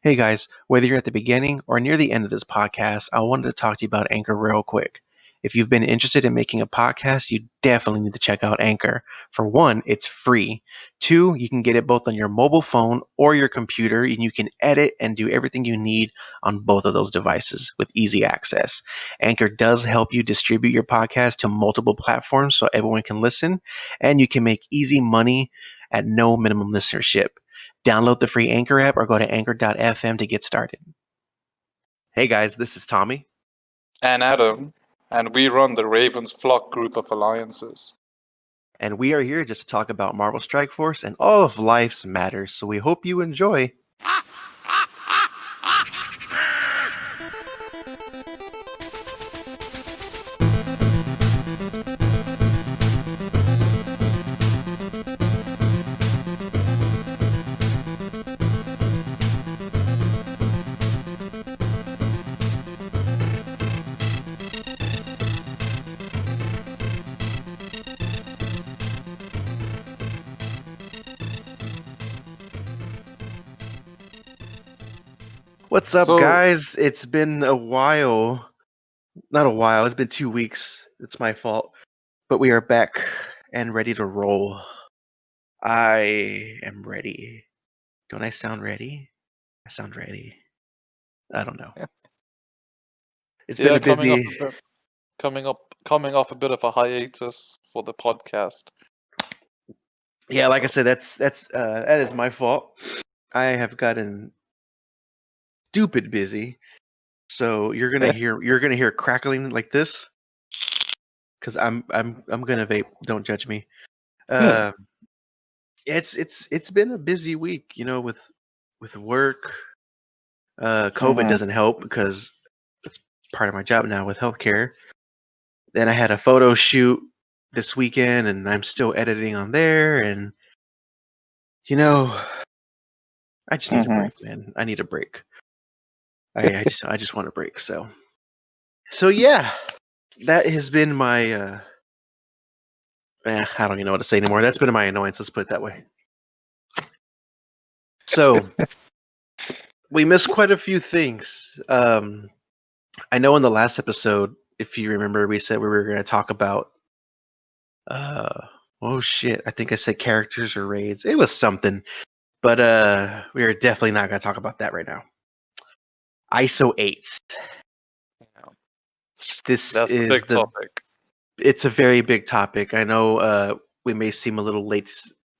Hey guys, whether you're at the beginning or near the end of this podcast, I wanted to talk to you about Anchor real quick. If you've been interested in making a podcast, you definitely need to check out Anchor. For one, it's free. Two, you can get it both on your mobile phone or your computer, and you can edit and do everything you need on both of those devices with easy access. Anchor does help you distribute your podcast to multiple platforms so everyone can listen, and you can make easy money at no minimum listenership. Download the free Anchor app or go to anchor.fm to get started. Hey guys, this is Tommy. And Adam, and we run the Ravens Flock group of alliances. And we are here just to talk about Marvel Strike Force and all of life's matters, so we hope you enjoy. What's up, guys? It's been a while. Not a while, it's been 2 weeks. It's my fault. But we are back and ready to roll. I am ready. Don't I sound ready? I sound ready. I don't know. It's been a busy... coming off a bit of a hiatus for the podcast. Yeah, like I said, that is my fault. I have gotten stupid busy, so you're gonna hear crackling like this, because I'm gonna vape. Don't judge me. It's been a busy week, with work. COVID doesn't help because it's part of my job now with healthcare. Then I had a photo shoot this weekend, and I'm still editing on there, and I just need a break, man. I need a break. I just want a break. So yeah, that has been my I don't even know what to say anymore. That's been my annoyance. Let's put it that way. So we missed quite a few things. I know in the last episode, if you remember, we said we were going to talk about oh shit, I think I said characters or raids. It was something, but we are definitely not going to talk about that right now. ISO 8s. That's a big topic. It's a very big topic. I know we may seem a little late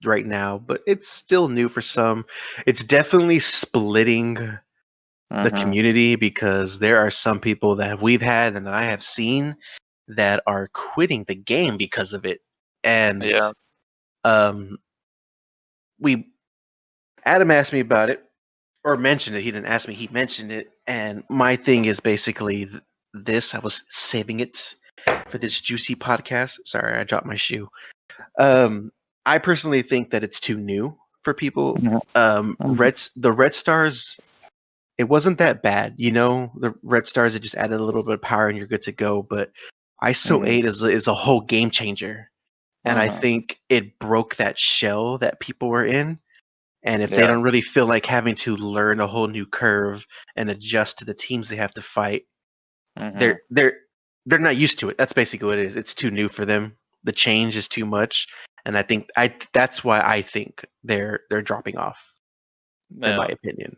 right now, but it's still new for some. It's definitely splitting the community, because there are some people that we've had and that I have seen that are quitting the game because of it. And Adam asked me about it, or mentioned it. He didn't ask me, he mentioned it. And my thing is basically this. I was saving it for this juicy podcast. Sorry, I dropped my shoe. I personally think that it's too new for people. The Red Stars, it wasn't that bad, the Red Stars, it just added a little bit of power and you're good to go. But ISO 8 is a whole game changer. And I think it broke that shell that people were in. And if they don't really feel like having to learn a whole new curve and adjust to the teams they have to fight, they're not used to it. That's basically what it is. It's too new for them. The change is too much, and I think that's why I think they're dropping off, in my opinion.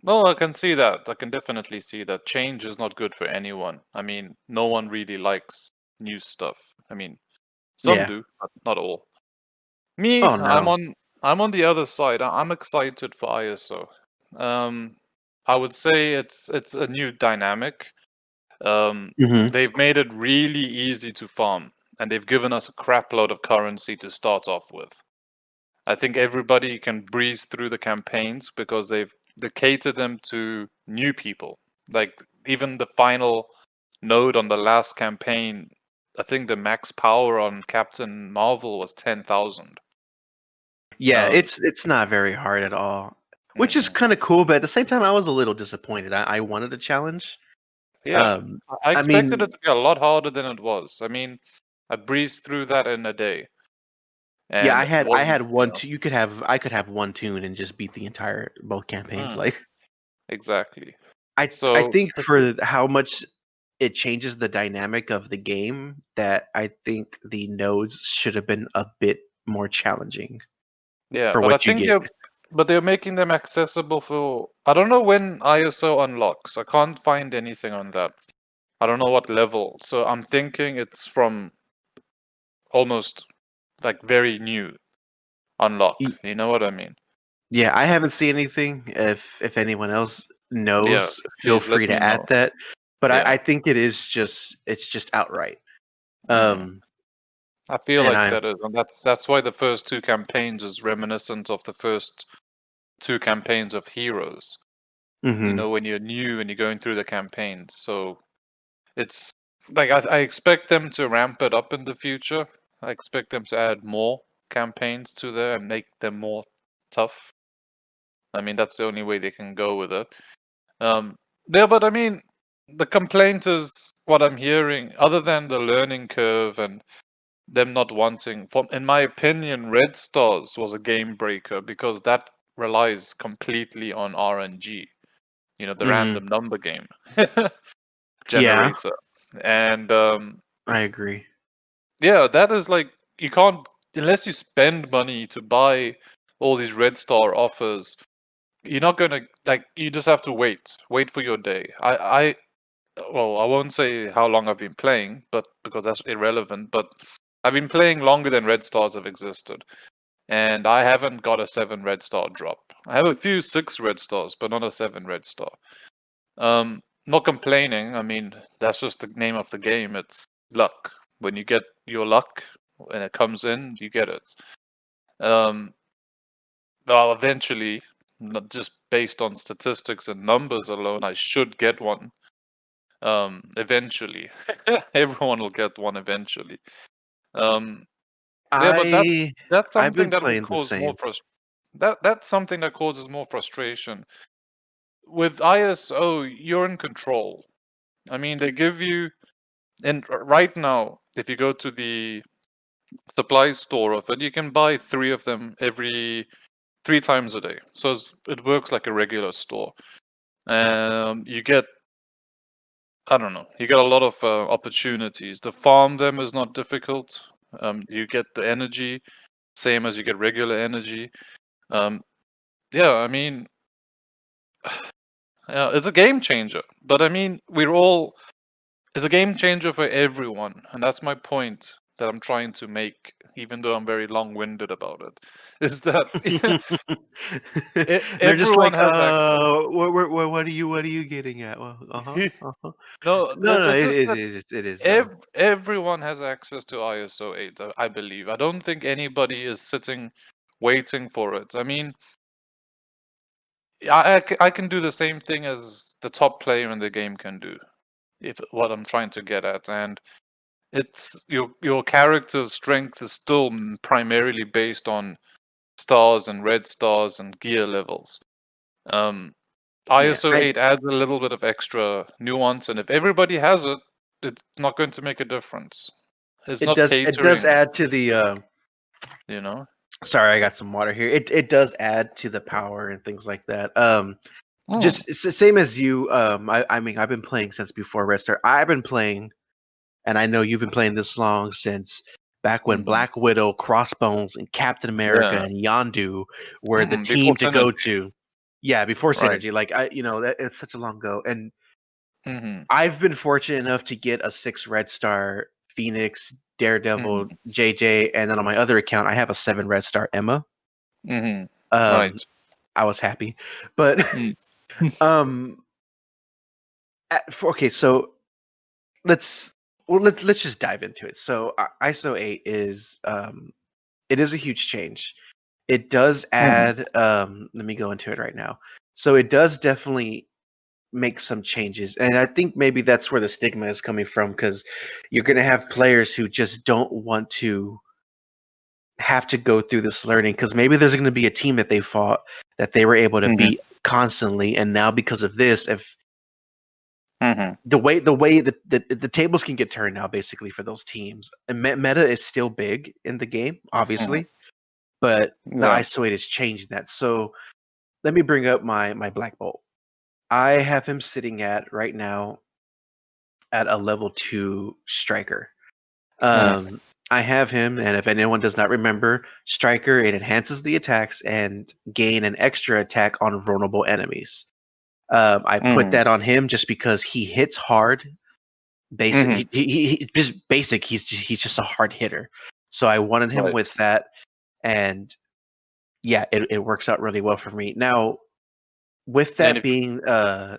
No, I can see that. I can definitely see that change is not good for anyone. I mean, no one really likes new stuff. I mean, some do, but not all. Me, Oh, no. I'm on the other side. I'm excited for ISO. I would say it's a new dynamic. They've made it really easy to farm, and they've given us a crap load of currency to start off with. I think everybody can breeze through the campaigns because they catered them to new people. Like even the final node on the last campaign, I think the max power on Captain Marvel was 10,000. Yeah, it's not very hard at all, which is kind of cool. But at the same time, I was a little disappointed. I wanted a challenge. Yeah, I expected it to be a lot harder than it was. I mean, I breezed through that in a day. Yeah, And I what had you one. know, I could have one tune and just beat the entire both campaigns. mm, Like exactly. I So think for how much it changes the dynamic of the game, that I think the nodes should have been a bit more challenging yeah, for but I what you think get. they're making them accessible for. I don't know when ISO unlocks. I can't find anything on that. I don't know what level. So I'm thinking it's from almost like very new unlock. Y- You know what I mean? Yeah, I haven't seen anything. If anyone else Yeah, knows, feel please let free me to add know. that. But Yeah. I think it's just outright. hmm Um, I feel and like I that is, and that's why the first two campaigns is reminiscent of the first two campaigns of Heroes. You hmm know, when you're new and you're going through the campaigns. So it's like I expect them to ramp it up in the future. I expect them to add more campaigns to there and make them more tough. I mean, that's the only way they can go with it. Um, yeah, but I mean, the complaint is what I'm hearing, other than the learning curve and them not wanting, from in my opinion, Red Stars was a game breaker because that relies completely on RNG. You know, the hmm random number game Yeah, generator. And I agree. yeah, that is like you can't unless you spend money to buy all these Red Star offers. You're not gonna like. You just have to wait for your day. Well, I won't say how long I've been playing, but because that's irrelevant. But I've been playing longer than Red Stars have existed, and I haven't got a 7 Red Star drop. I have a few 6 Red Stars, but not a 7 Red Star. Not complaining. I mean, that's just the name of the game. It's luck. When you get your luck and it comes in, you get it. Um, well, eventually, not just based on statistics and numbers alone, I should get one. Eventually, everyone will get one eventually. Um, yeah, but I that's I've something been that will playing the cause more same. that's something that causes more frustration. With ISO, you're in control. I mean, they give you, and right now, if you go to the supply store of it, you can buy 3 of them every 3 times a day. So it works like a regular store. You get, I don't know, you get a lot of opportunities. To farm them is not difficult. You get the energy, same as you get regular energy. Um, yeah, I mean, yeah, it's a game changer. But I mean, it's a game changer for everyone, and that's my point that I'm trying to make, even though I'm very long-winded about it. Is that They're just everyone like, has access. what are you getting at? Well, uh-huh. No, No, it's just that it is though. everyone has access to ISO 8. I believe. I don't think anybody is sitting waiting for it. I mean, I can do the same thing as the top player in the game can do. If what I'm trying to get at, and it's your character's strength is still primarily based on stars and red stars and gear levels. Um, Yeah, ISO 8 adds a little bit of extra nuance, and if everybody has it, it's not going to make a difference. It's not it does catering, add to the. you know. Sorry, I got some water here. It does add to the power and things like that. Mm, Just it's the same as you. I mean, I've been playing since before Red Star. I've been playing, and I know you've been playing this long since back when hmm Black Widow, Crossbones, and Captain America Yeah. and Yondu were the Before team to go synergy, to. Yeah, before right? Synergy, like that it's such a long go, and hmm I've been fortunate enough to get a 6 Red Star Phoenix, Daredevil, hmm JJ, and then on my other account I have a 7 Red Star Emma. hmm Um, Right. I was happy, but Mm. um, okay, so let's let's just dive into it. So ISO 8 is it is a huge change. It does hmm add let me go into it right now. So it does definitely make some changes, and I think maybe that's where the stigma is coming from, because you're going to have players who just don't want to have to go through this learning, because maybe there's going to be a team that they fought that they were able to hmm beat constantly, and now because of this, if hmm the way the tables can get turned now basically for those teams, and meta is still big in the game, hmm obviously. but the Yeah. Isoid is changing that. So let me bring up my Black Bolt. I have him sitting at right now at a level 2 striker. Mhm. I have him, and if anyone does not remember, striker, it enhances the attacks and gain an extra attack on vulnerable enemies. I put Mhm. that on him just because he hits hard. Basic, Mhm. he just basic. He's just a hard hitter. So I wanted him Right. with that, and yeah, it works out really well for me. Now, with And that if being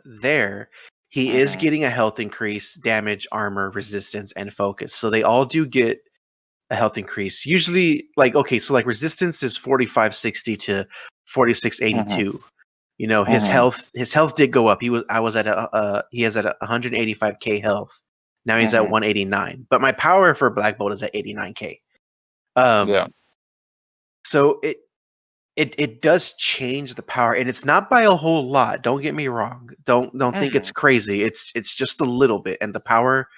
there, he is Mhm. getting a health increase, damage, armor, resistance, and focus. So they all do get a health increase. Usually, like okay, so like resistance is 4560 to Mhm. 4682. You know, Mhm. his health did go up. I was at he has at 185k health. Now he's at Mhm. 189. But my power for Black Bolt is at 89k. Yeah. Um, so it does change the power, and it's not by a whole lot. Don't get me wrong. Don't think it's Mhm. crazy. It's just a little bit, and the power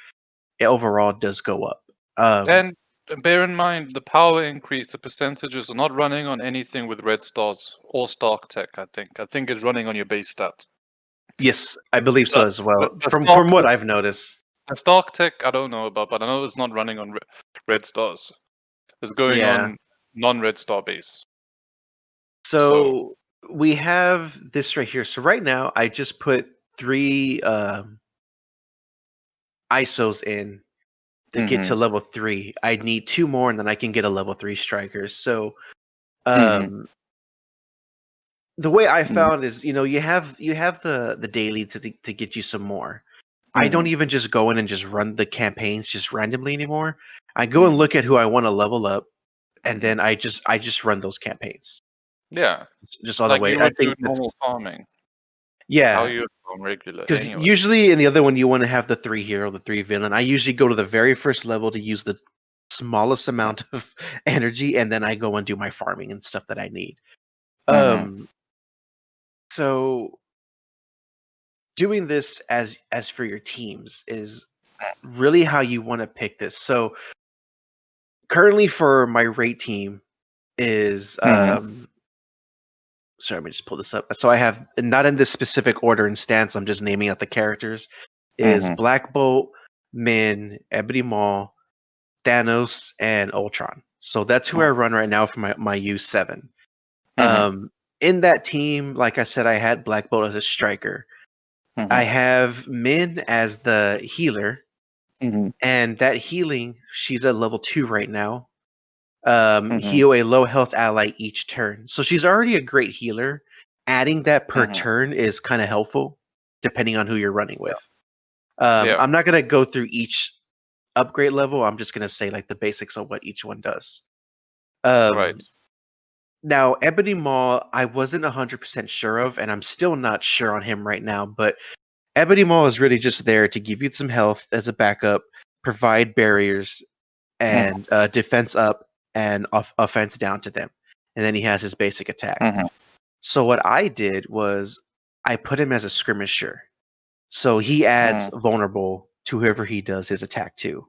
overall does go up. Um, And bear in mind the power increase, the percentages are not running on anything with red stars or Stark Tech, I think. I think it's running on your base stats. yes, I believe so The, as well. the From Stark what I've noticed. the Stark Tech I don't know about, but I know it's not running on red stars. It's going Yeah. on non-red star base. So So we have this right here. So right now, I just put 3 ISOs in to get to Mhm. level 3. I need 2 more, and then I can get a level 3 striker. So Mhm. um, the way I Mhm. found is, you have the daily to get you some more. I don't Mhm. even just go in and just run the campaigns just randomly anymore. I go and Mhm. look at who I want to level up, and Mhm. then I just run those campaigns Yeah, just all the like way. you I would do think that's normal farming. How yeah. you farm regular Because anyway. usually in the other one you want to have the 3 hero, the 3 villain. I usually go to the very first level to use the smallest amount of energy, and then I go and do my farming and stuff that I need. Mhm. Um, so doing this as for your teams is really how you want to pick this. So currently for my rate team is Mhm. sorry, let me just pull this up. So I have not in this specific order and stance. I'm just naming out the characters. Is Mhm. Black Bolt, Min, Ebony Maw, Thanos, and Ultron. So that's who I run right now for my U7. Mhm. In that team, like I said, I had Black Bolt as a striker. I Mhm. have Min as the healer, Mhm. and that healing, she's at level 2 right now. Mhm. Heal a low health ally each turn. So she's already a great healer. Adding that per Mhm. turn is kind of helpful, depending on who you're running Yeah. with. Yeah. I'm not gonna go through each upgrade level. I'm just gonna say like the basics of what each one does. Right. Now, Ebony Maw, I wasn't 100% sure of, and I'm still not sure on him right now, but Ebony Maw is really just there to give you some health as a backup, provide barriers, Mhm. and defense up and offense down to them. And then he has his basic attack. Mhm. So what I did was I put him as a skirmisher. So he adds Mhm. vulnerable to whoever he does his attack to.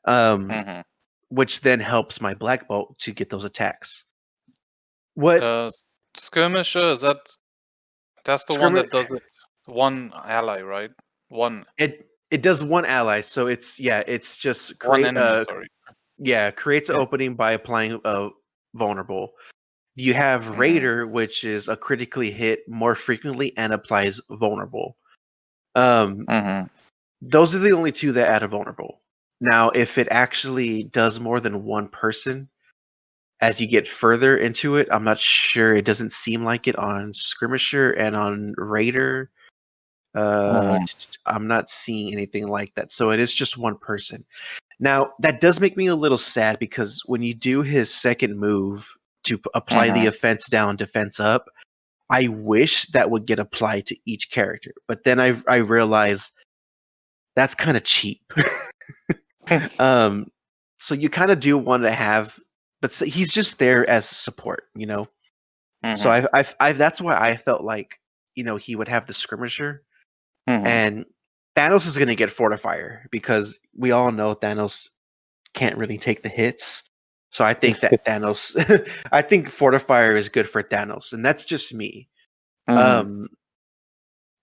Um, Mhm. which then helps my Black Bolt to get those attacks. What Uh, Skirmisher that's the one skirmish that does it. One ally, right? One it does one ally, so it's just one enemy. Sorry. creates an Yeah. opening by applying vulnerable. You have Mhm. Raider, which is a critically hit more frequently and applies vulnerable. Um, Mhm. those are the only two that add a vulnerable. Now, if it actually does more than one person, as you get further into it, I'm not sure. It doesn't seem like it on Skirmisher and on Raider. Mhm. I'm not seeing anything like that. So it is just one person. Now, that does make me a little sad because when you do his second move to apply the Mhm. offense down, defense up, I wish that would get applied to each character. But then I realize that's kind of cheap. um, so you kind of do want to have, but he's just there as support, you know. So Mhm. I've that's why I felt like he would have the skirmisher, Mhm. and Thanos is going to get fortifier because we all know Thanos can't really take the hits. So I think that Thanos, I think Fortifier is good for Thanos, and that's just me. Mm-hmm.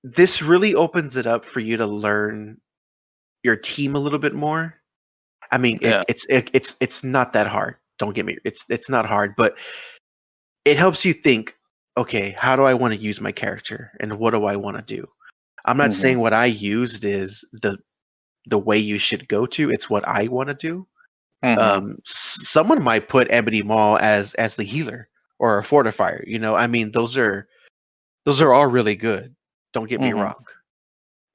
This really opens it up for you to learn your team a little bit more. I mean, Yeah. it's not that hard. Don't get me. It's not hard, but it helps you think. Okay, how do I want to use my character, and what do I want to do? I'm not Mm-hmm. saying what I used is the way you should go to. It's what I want to do. Mm-hmm. Someone might put Ebony Maw as the healer or a fortifier. I mean, those are all really good. Don't get me Mm-hmm. wrong.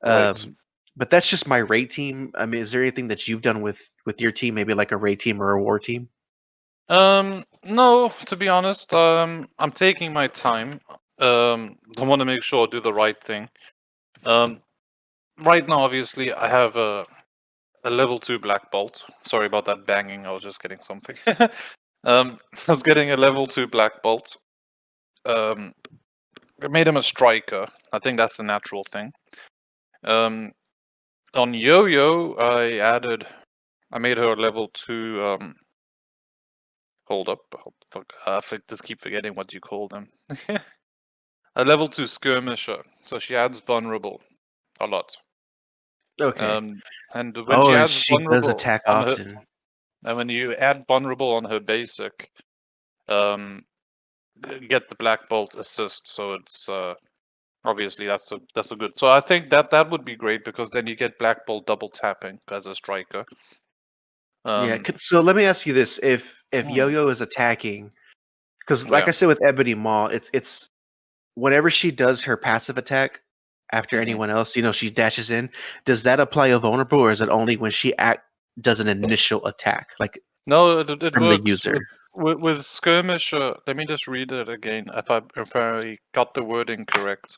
Right. But that's just my raid team. I mean, is there anything that you've done with your team, maybe like a raid team or a war team? No, to be honest, I'm taking my time. I want to make sure I do the right thing. Um, right now, obviously, I have a level 2 Black Bolt. Sorry about that banging. I was just getting something. I was getting a level 2 Black Bolt. I made him a striker. I think that's the natural thing. On Yo-Yo, I made her a level 2. Hold up. Fuck, just keep forgetting what you call them. A level 2 skirmisher. So she adds vulnerable a lot. Okay. And when Oh, she and adds she does vulnerable attack on her, often. and when you add vulnerable on her basic, um, you get the Black Bolt assist. So it's obviously that's a good. So I think that would be great because then you get Black Bolt double tapping as a striker. Yeah. Um, So let me ask you this: if hmm, Yo-Yo is attacking, because like yeah. I said with Ebony Maw, it's whenever she does her passive attack after Hmm. anyone else, she dashes in. Does that apply a vulnerable, or is it only when she does an initial attack, like No, it from the works user? with skirmisher. Let me just read it again. If I got the wording correct.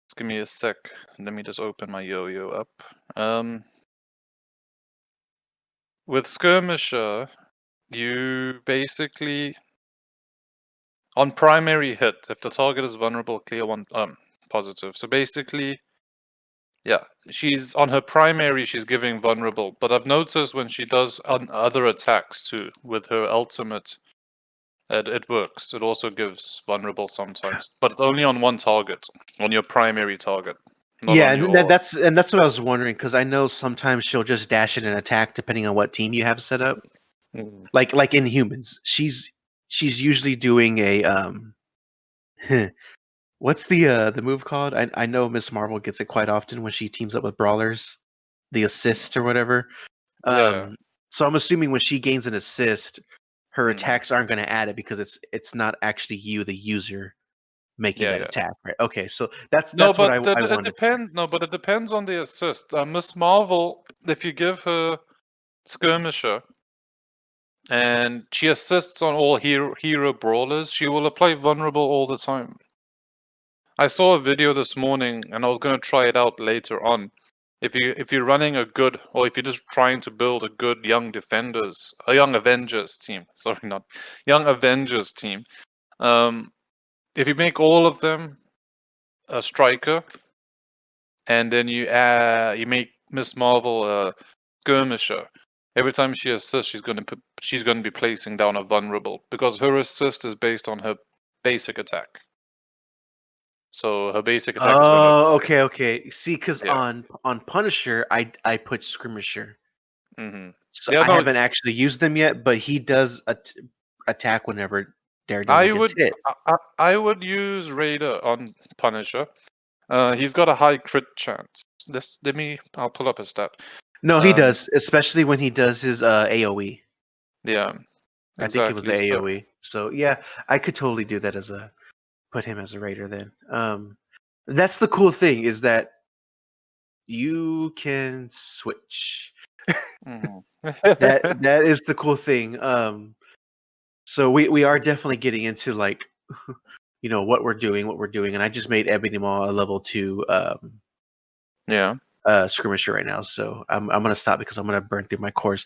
Just give me a sec. Let me just open my yo-yo up. With skirmisher, you basically on primary hit, if the target is vulnerable, clear one positive. So basically, yeah, she's on her primary, she's giving vulnerable. But I've noticed when she does on other attacks too, with her ultimate, it works. It also gives vulnerable sometimes, but it's only on one target, on your primary target, not Yeah, on and your. that's what I was wondering because I know sometimes she'll just dash in and attack depending on what team you have set up. Mm. Like in humans, she's usually doing a what's the move called? I know Miss Marvel gets it quite often when she teams up with brawlers, the assist or whatever. Yeah. Um, so I'm assuming when she gains an assist, her Hmm. attacks aren't going to add it because it's not actually you, the user, making Yeah, that yeah. attack, right? Okay, so that's No, that's what but I it wanted. depends. No, but it depends on the assist. Miss Marvel, if you give her skirmisher and she assists on all hero brawlers, she will apply vulnerable all the time. I saw a video this morning, and I was going to try it out later on. If you're running a good, or if you're just trying to build a good a young Avengers team. Sorry, not young Avengers team. Um, if you make all of them a striker, and then you make Miss Marvel a skirmisher. Every time she assists, she's gonna be placing down a vulnerable because her assist is based on her basic attack. So her basic attack is gonna Oh, okay, okay. See, because yeah. on Punisher, I put Skirmisher, Hmm. so Yeah, I no, haven't actually used them yet. But he does attack whenever Daredevil I gets would hit. I would use Raider on Punisher. He's got a high crit chance. I'll pull up his stat. No, he Um, does, especially when he does his AOE. yeah, I think it was the exactly. So AOE. So yeah, I could totally do that as a put him as a raider then. That's the cool thing is that you can switch. mhm. That is the cool thing. So we are definitely getting into like what we're doing, and I just made Ebony Maw a level 2 Yeah. skirmisher right now. So I'm gonna stop because I'm gonna burn through my course.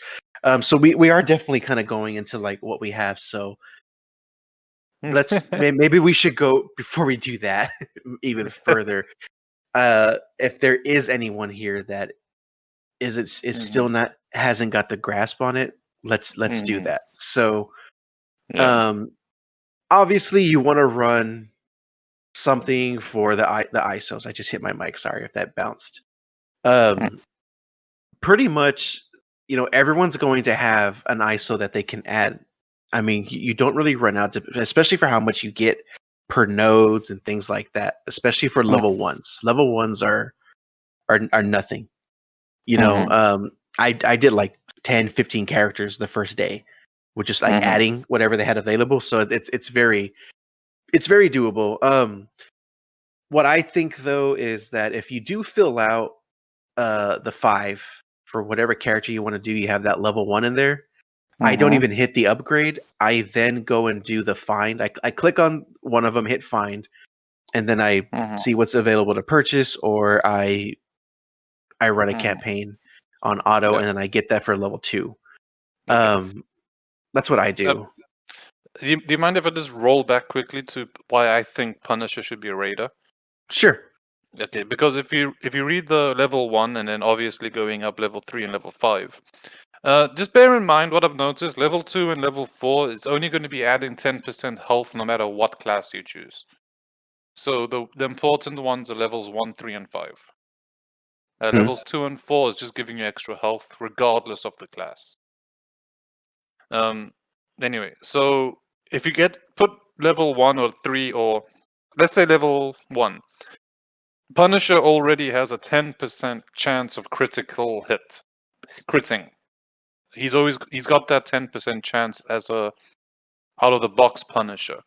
So we are definitely kind of going into like what we have. So maybe we should go before we do that even further. If there is anyone here that is still Mhm. not hasn't got the grasp on it, Let's do Mm-hmm. that. So, Yeah. obviously you want to run something for the ISOs. I just hit my mic. Sorry if that bounced. Pretty much, everyone's going to have an ISO that they can add. I mean, you don't really run out to, especially for how much you get per nodes and things like that. Especially for level ones. Level ones are nothing. Mm-hmm. I did like 10, 15 characters the first day, with just like Mm-hmm. adding whatever they had available. So it's very doable. What I think though is that if you do fill out the 5 for whatever character you want to do, you have that level 1 in there. I don't Mm-hmm. even hit the upgrade. I then go and do the find. I click on one of them, hit find, and then I Mm-hmm. see what's available to purchase, or I run a Mm-hmm. campaign on auto, Yeah. and then I get that for level 2. Okay. That's what I Uh, do. do you mind if I just roll back quickly to why I think Punisher should be a raider? Sure. Okay, because if you read the level 1 and then obviously going up level 3 and level 5, just bear in mind what I've noticed. Level 2 and level 4 is only going to be adding 10% health no matter what class you choose. So the important ones are levels 1, 3, and 5. Hmm. Levels 2 and 4 is just giving you extra health regardless of the class. Um, anyway, so if you put level 1 or 3, or let's say level 1, Punisher already has a 10% chance of critical hit. Critting. He's got that 10% chance as a out of the box Punisher.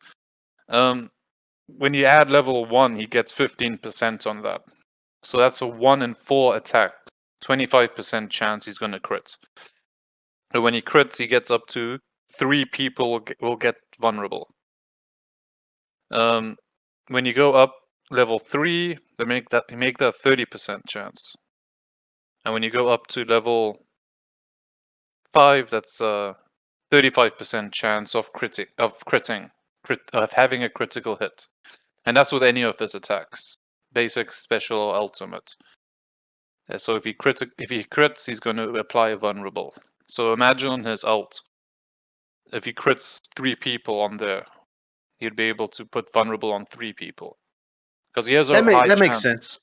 When you add level 1, he gets 15% on that. So that's a 1 in 4 attack, 25% chance he's going to crit. And when he crits, he gets up to 3 people will get vulnerable. When you go up level 3, they make that 30% chance. And when you go up to level 5, that's 35% chance of having a critical hit. And that's with any of his attacks. Basic, special, or ultimate. So if he crits, he's going to apply a vulnerable. So imagine his ult. If he crits 3 people on there, he'd be able to put vulnerable on 3 people. Because he has a high That makes chance, sense.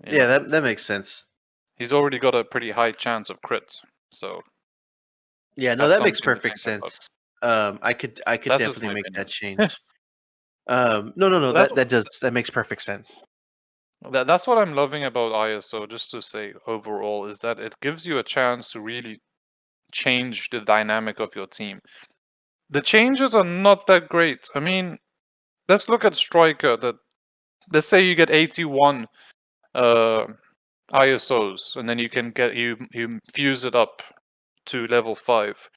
Yeah, that makes sense. He's already got a pretty high chance of crit. So Yeah, no, that's that makes something to perfect think about. sense. I could That's just definitely my make that opinion. change. No, That's that makes perfect sense. that's what I'm loving about ISO, just to say overall, is that it gives you a chance to really change the dynamic of your team. The changes are not that great. I mean, let's look at Striker. Let's say you get 81 ISOs, and then you can you fuse it up to level 5.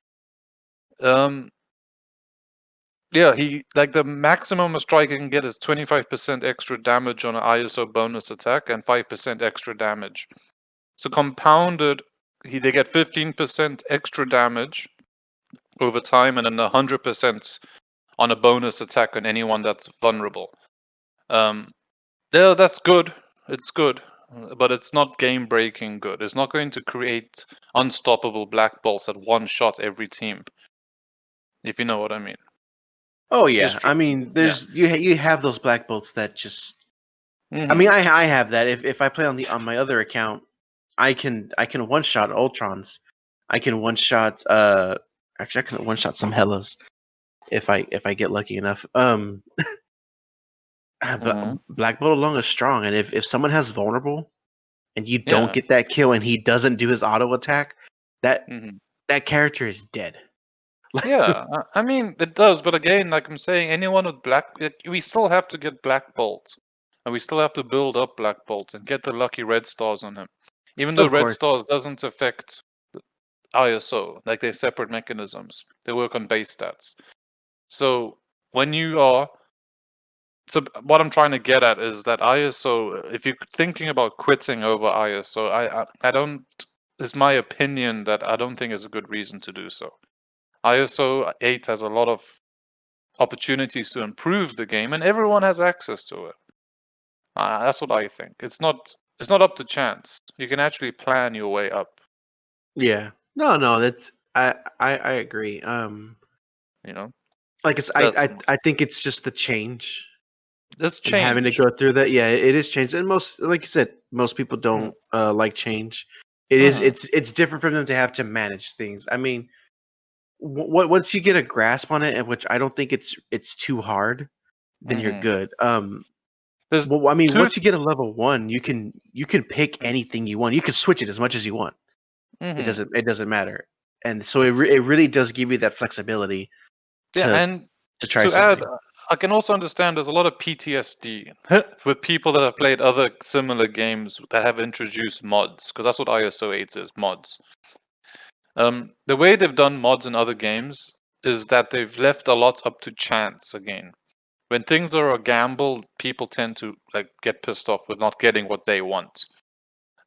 Yeah, the maximum a striker can get is 25% extra damage on an ISO bonus attack and 5% extra damage. So compounded, they get 15% extra damage over time, and then 100% on a bonus attack on anyone that's vulnerable. Yeah, that's good. It's good, but it's not game-breaking good. It's not going to create unstoppable black balls at one shot every team, if you know what I mean. Oh Just yeah, I mean, yeah. there's you have those black bolts that just. I Hmm. mean, I have that. If I play on my other account, I can one shot Ultrons. I can one shot actually I can one shot some Hellas if I get lucky enough. Hmm. Black Bolt alone is strong, and if someone has vulnerable and you don't Yeah. get that kill and he doesn't do his auto attack, that Hmm. that character is dead. Yeah, I mean it does, but again, like I'm saying, anyone with we still have to get Black Bolt, and we still have to build up Black Bolt and get the lucky red stars on him. Even though Of red course. stars doesn't affect ISO, like they're separate mechanisms. They work on base stats. So when you are, so what I'm trying to get at is that ISO, if you're thinking about quitting over ISO, I don't. It's my opinion that I don't think is a good reason to do so. ISO 8 has a lot of opportunities to improve the game, and everyone has access to it. That's what I think. It's not up to chance. You can actually plan your way up. Yeah. No, that's I agree. You know, Like it's that I think it's just the change this and having to change. go through that. Yeah, it is change, and most, like you said, most people Mm-hmm. don't like change. It is Mm-hmm. it's different for them to have to manage things. I mean, once you get a grasp on it, and which I don't think it's too hard, then you're Mm-hmm. good. There's Well, I mean, two. once you get a level 1, you can pick anything you want. You can switch it as much as you want. Mm-hmm. It doesn't matter. And so it really does give you that flexibility Yeah, to and try to add, something. I can also understand there's a lot of PTSD with people that have played other similar games that have introduced mods, because that's what ISO 8 is, mods. The way they've done mods in other games is that they've left a lot up to chance again. When things are a gamble, people tend to like get pissed off with not getting what they want.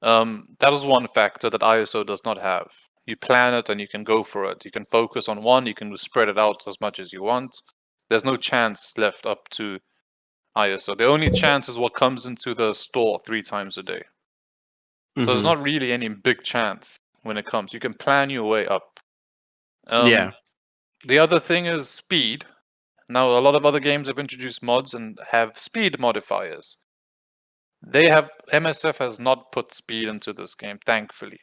That is one factor that ISO does not have. You plan it and you can go for it. You can focus on one, you can spread it out as much as you want. There's no chance left up to ISO. The only chance is what comes into the store 3 times a day. So there's Hmm. not really any big chance when it comes. You can plan your way up. Yeah. Um, the other thing is speed. Now, a lot of other games have introduced mods and have speed modifiers. MSF has not put speed into this game, thankfully.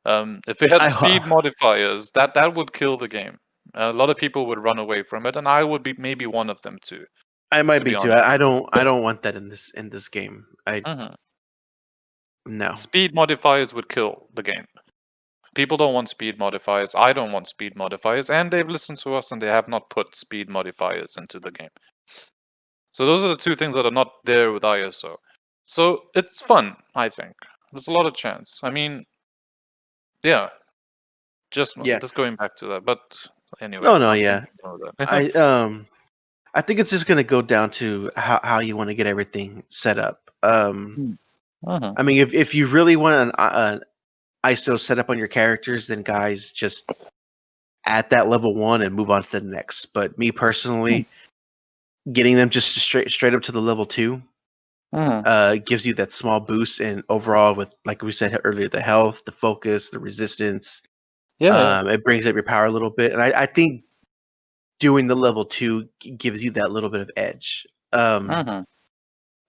If it had speed modifiers, that would kill the game. A lot of people would run away from it, and I would be maybe one of them too, I might to be be too. honest. I don't want that in this game. I Mhm. No. Speed modifiers would kill the game. People don't want speed modifiers. I don't want speed modifiers, and they've listened to us and they have not put speed modifiers into the game. So those are the two things that are not there with ISO. So it's fun, I think. There's a lot of chance. I mean, yeah, Yeah. just going back to that. But anyway, No, no, I'm thinking yeah. about that. I I think it's just gonna go down to how you want to get everything set up. Uh-huh. I mean, if you really want an ISO set up on your characters, then guys just at that level 1 and move on to the next. But me personally, getting them just straight up to the level 2 Uh-huh. gives you that small boost, and overall, with like we said earlier, the health, the focus, the resistance. Yeah, yeah. It brings up your power a little bit, and I think doing the level 2 gives you that little bit of edge. Uh-huh.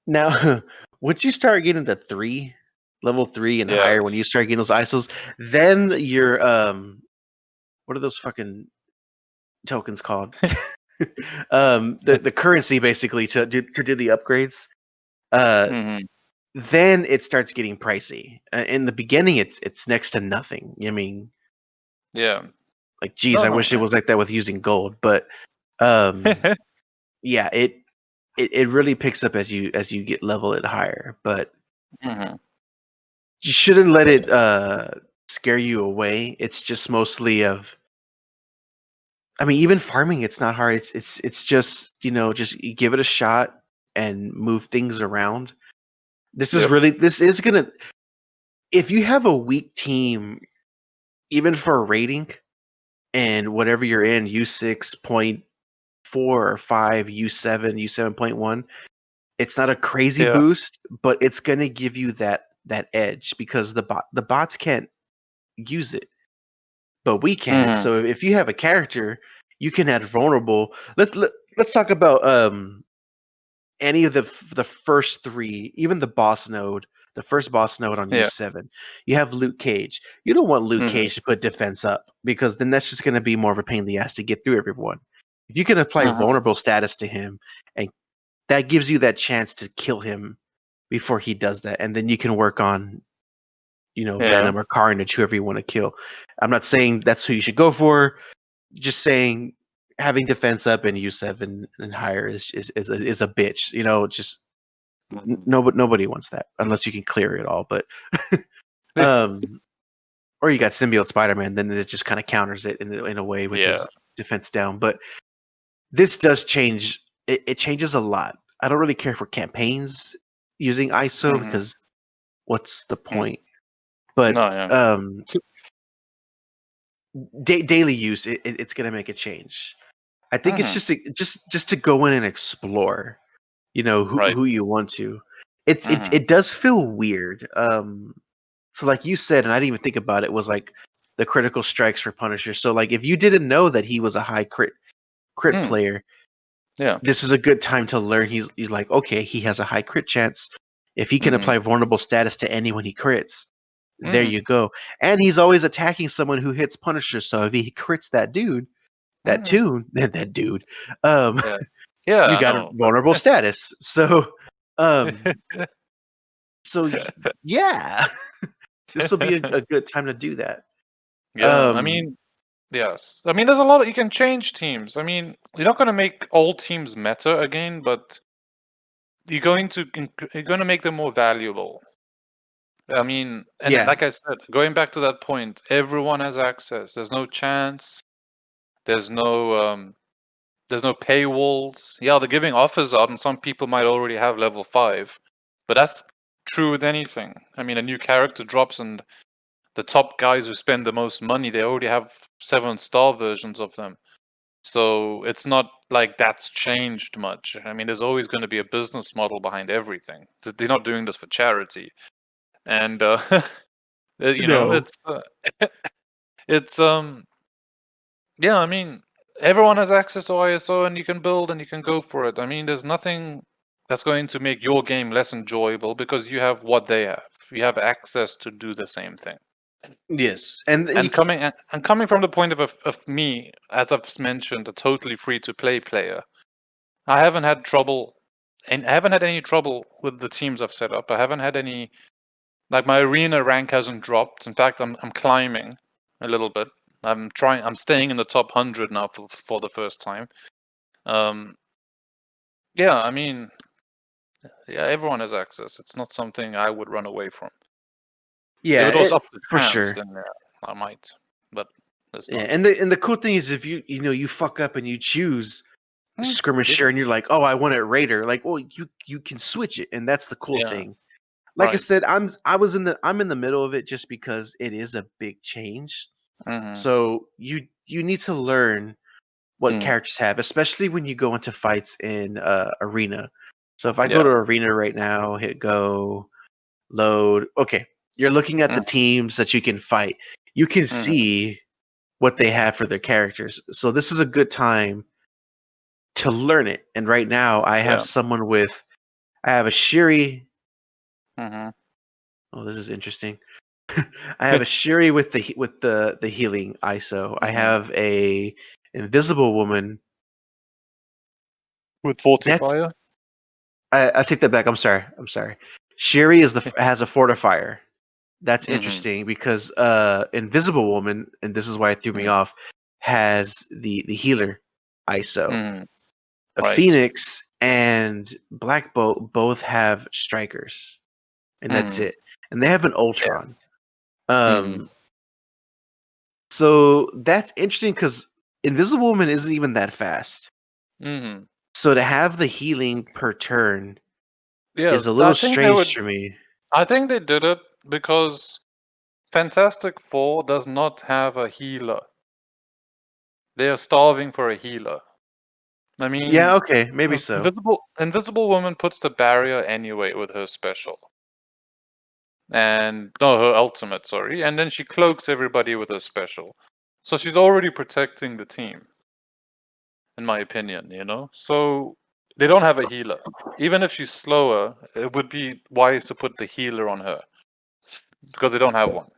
Now, once you start getting to level 3 and Yeah. higher, when you start getting those ISOs, then your what are those fucking tokens called? The currency basically to do the upgrades. Uh, Mm-hmm. then it starts getting pricey. In the beginning, it's next to nothing. I mean, Yeah. like, geez, No, I no. wish it was like that with using gold, but um, yeah, it really picks up as you get level it higher. But Mm-hmm. you shouldn't let it scare you away. It's just mostly of, I mean, even farming, it's not hard. It's just, just you give it a shot and move things around. Yep. This is gonna, if you have a weak team, even for a rating, and whatever you're in, U6.4 or 5, U7, U7.1, it's not a crazy Yeah. boost, but it's gonna give you that edge because the bots can't use it, but we can. Mm-hmm. So if you have a character, you can add vulnerable. Let's talk about any of the first 3, even the boss node, the first boss node on Yeah. U7. You have Luke Cage. You don't want Luke Mm-hmm. Cage to put defense up because then that's just going to be more of a pain in the ass to get through everyone. If you can apply Mm-hmm. vulnerable status to him, and that gives you that chance to kill him before he does that, and then you can work on, Yeah. Venom or Carnage, whoever you want to kill. I'm not saying that's who you should go for. Just saying having defense up in U7 and higher is a bitch. Just Mm-hmm. nobody wants that unless you can clear it all. But um, or you got symbiote Spider-Man, then it just kind of counters it in a way with Yeah. his defense down. But this does change. It changes a lot. I don't really care for campaigns using ISO Mm-hmm. because what's the Mm. point? But No, yeah. daily use, it's gonna make a change. I think it's Mm-hmm. just to go in and explore, Right. who you want to. Mm-hmm. It does feel weird. So like you said, and I didn't even think about it, was like the critical strikes for Punisher. So like if you didn't know that he was a high crit player, this is a good time to learn. He's like, okay, he has a high crit chance. If he can apply vulnerable status to anyone he crits, there you go. And he's always attacking someone who hits Punisher. So if he crits that dude, that dude, you got a vulnerable status. So, so yeah, this will be a good time to do that. Yeah, I mean, yes. I mean, there's a lot you can change teams. I mean, you're not going to make all teams meta again, but you're going to make them more valuable. I mean, and like I said, going back to that point, everyone has access. There's no chance. There's no paywalls. Yeah, they're giving offers out, and some people might already have level 5, but that's true with anything. I mean, a new character drops, and the top guys who spend the most money, they already have 7-star versions of them. So it's not like that's changed much. I mean, there's always going to be a business model behind everything. They're not doing this for charity, and it's yeah. I mean, everyone has access to ISO, and you can build and you can go for it. I mean, there's nothing that's going to make your game less enjoyable because you have what they have. You have access to do the same thing. Yes, And coming from the point of me, as I've mentioned, a totally free-to-play player, I haven't had trouble, and I haven't had any trouble with the teams I've set up. I haven't had any, like my arena rank hasn't dropped. In fact, I'm climbing a little bit. I'm staying in the top 100 now for the first time. Yeah, I mean, yeah, everyone has access. It's not something I would run away from. Yeah, if it was up to for chance, sure. then I might, but it's Yeah, not. and the cool thing is if you fuck up and you choose skirmisher and you're like, oh, I want it raider, like, well, you can switch it, and that's the cool thing. Like I said, I'm in the middle of it just because it is a big change. So you need to learn what characters have, especially when you go into fights in arena. So if I go to arena right now, hit go, load. Okay, you're looking at the teams that you can fight. You can see what they have for their characters. So this is a good time to learn it. And right now, I have someone with. I have a Shiri. Oh, this is interesting. I have a Shiri with the healing ISO. I have a invisible woman with fortifier. I take that back. I'm sorry. Shiri has a fortifier. That's interesting because invisible woman, and this is why it threw me off, has the healer ISO. A Phoenix and Black Bolt both have strikers, and that's it. And they have an Ultron. So that's interesting because Invisible Woman isn't even that fast. So to have the healing per turn is a little strange to me. I think they did it because Fantastic Four does not have a healer. They are starving for a healer. I mean, yeah, okay, maybe so. Invisible Woman puts the barrier anyway with her special. And no, her ultimate, sorry. And then she cloaks everybody with her special. So she's already protecting the team, in my opinion, So they don't have a healer. Even if she's slower, it would be wise to put the healer on her. Because they don't have one.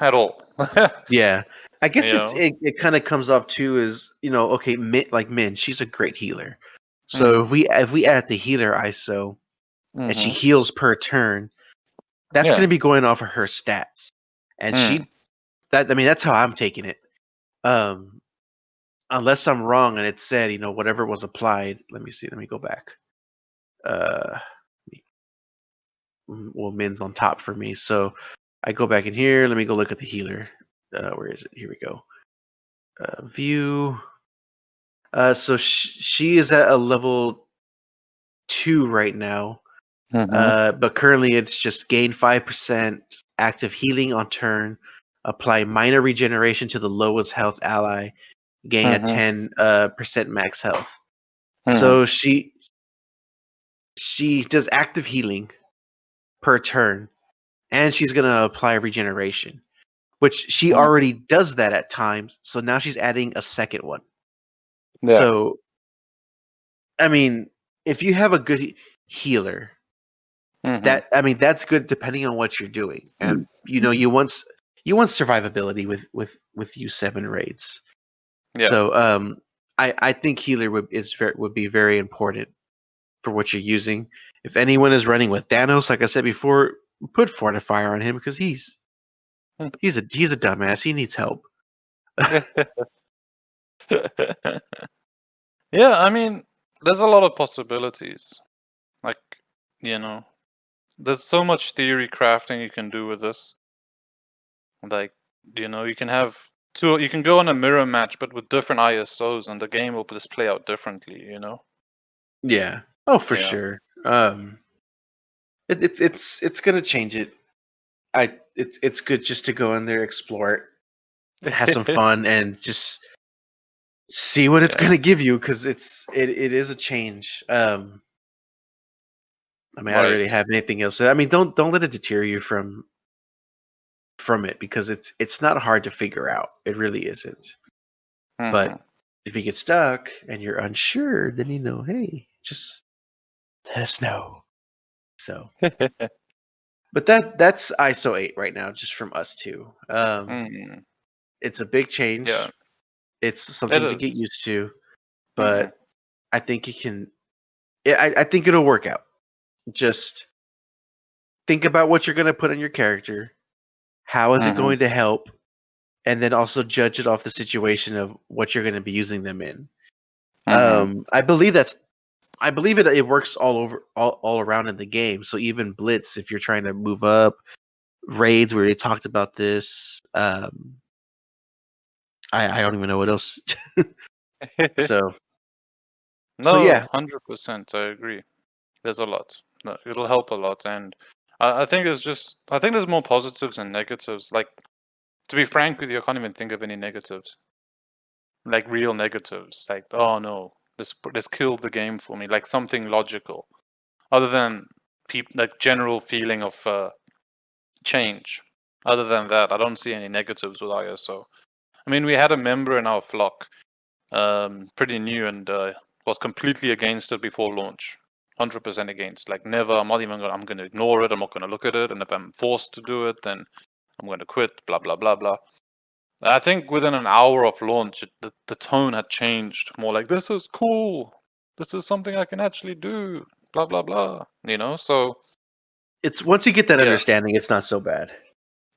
At all. Yeah. I guess it kind of comes off too is, okay, Min, she's a great healer. So if we add the healer ISO and she heals per turn, that's going to be going off of her stats. And that's how I'm taking it. Unless I'm wrong and it said, whatever was applied. Let me see. Let me go back. Well, Min's on top for me. So I go back in here. Let me go look at the healer. Where is it? Here we go. View. So she is at a level 2 right now. But currently it's just gain 5% active healing on turn, apply minor regeneration to the lowest health ally, gain a 10% max health. So she does active healing per turn, and she's gonna apply regeneration. which she Mhm. already does that at times. So now she's adding a second one. Yeah. So I mean, if you have a good healer, Mhm. that's good depending on what you're doing, and you want survivability with U7 raids. Yeah. So I think healer would be very important for what you're using. If anyone is running with Thanos, like I said before, put Fortifier on him because he's a dumbass. He needs help. Yeah, I mean, there's a lot of possibilities. Like, you know, there's so much theory crafting you can do with this. Like, you can have you can go on a mirror match, but with different ISOs, and the game will just play out differently. Yeah. Oh, for Yeah. sure. It's gonna change it. It's good just to go in there, explore it, have some fun, and just see what it's Yeah. gonna give you because it is a change. I mean, I don't Right. really have anything else. I mean, don't let it deter you from it because it's not hard to figure out. It really isn't. But Mhm. if you get stuck and you're unsure, then hey, just let us know. So, but that's ISO 8 right now, just from us two. Mhm. It's a big Yeah, change. It's it something to is. get used to, Mhm. but I think it can. I think it'll work out. Just think about what you're going to put on your character. How is it Mhm. going to help? And then also judge it off the situation of what you're going to be using them in. Mhm. I believe it works all around in the game. So even blitz, if you're trying to move up, raids, we already talked about this. I don't even know what else. So No, yeah, 100%. I agree. There's a lot. No, it'll help a lot, and I think I think there's more positives and negatives. Like, to be frank with you, I can't even think of any negatives, like real negatives. Like, oh no, this killed the game for me. Like something logical, other than like general feeling of change. Other than that, I don't see any negatives with ISO. I mean, we had a member in our flock, pretty new, and was completely against it before launch. 100% against. Like, never. I'm not even gonna. I'm gonna ignore it. I'm not gonna look at it. And if I'm forced to do it, then I'm gonna quit. Blah blah blah blah. I think within an hour of launch, the tone had changed. More like, this is cool. This is something I can actually do. Blah blah blah. So it's once you get that yeah. understanding, it's not so bad.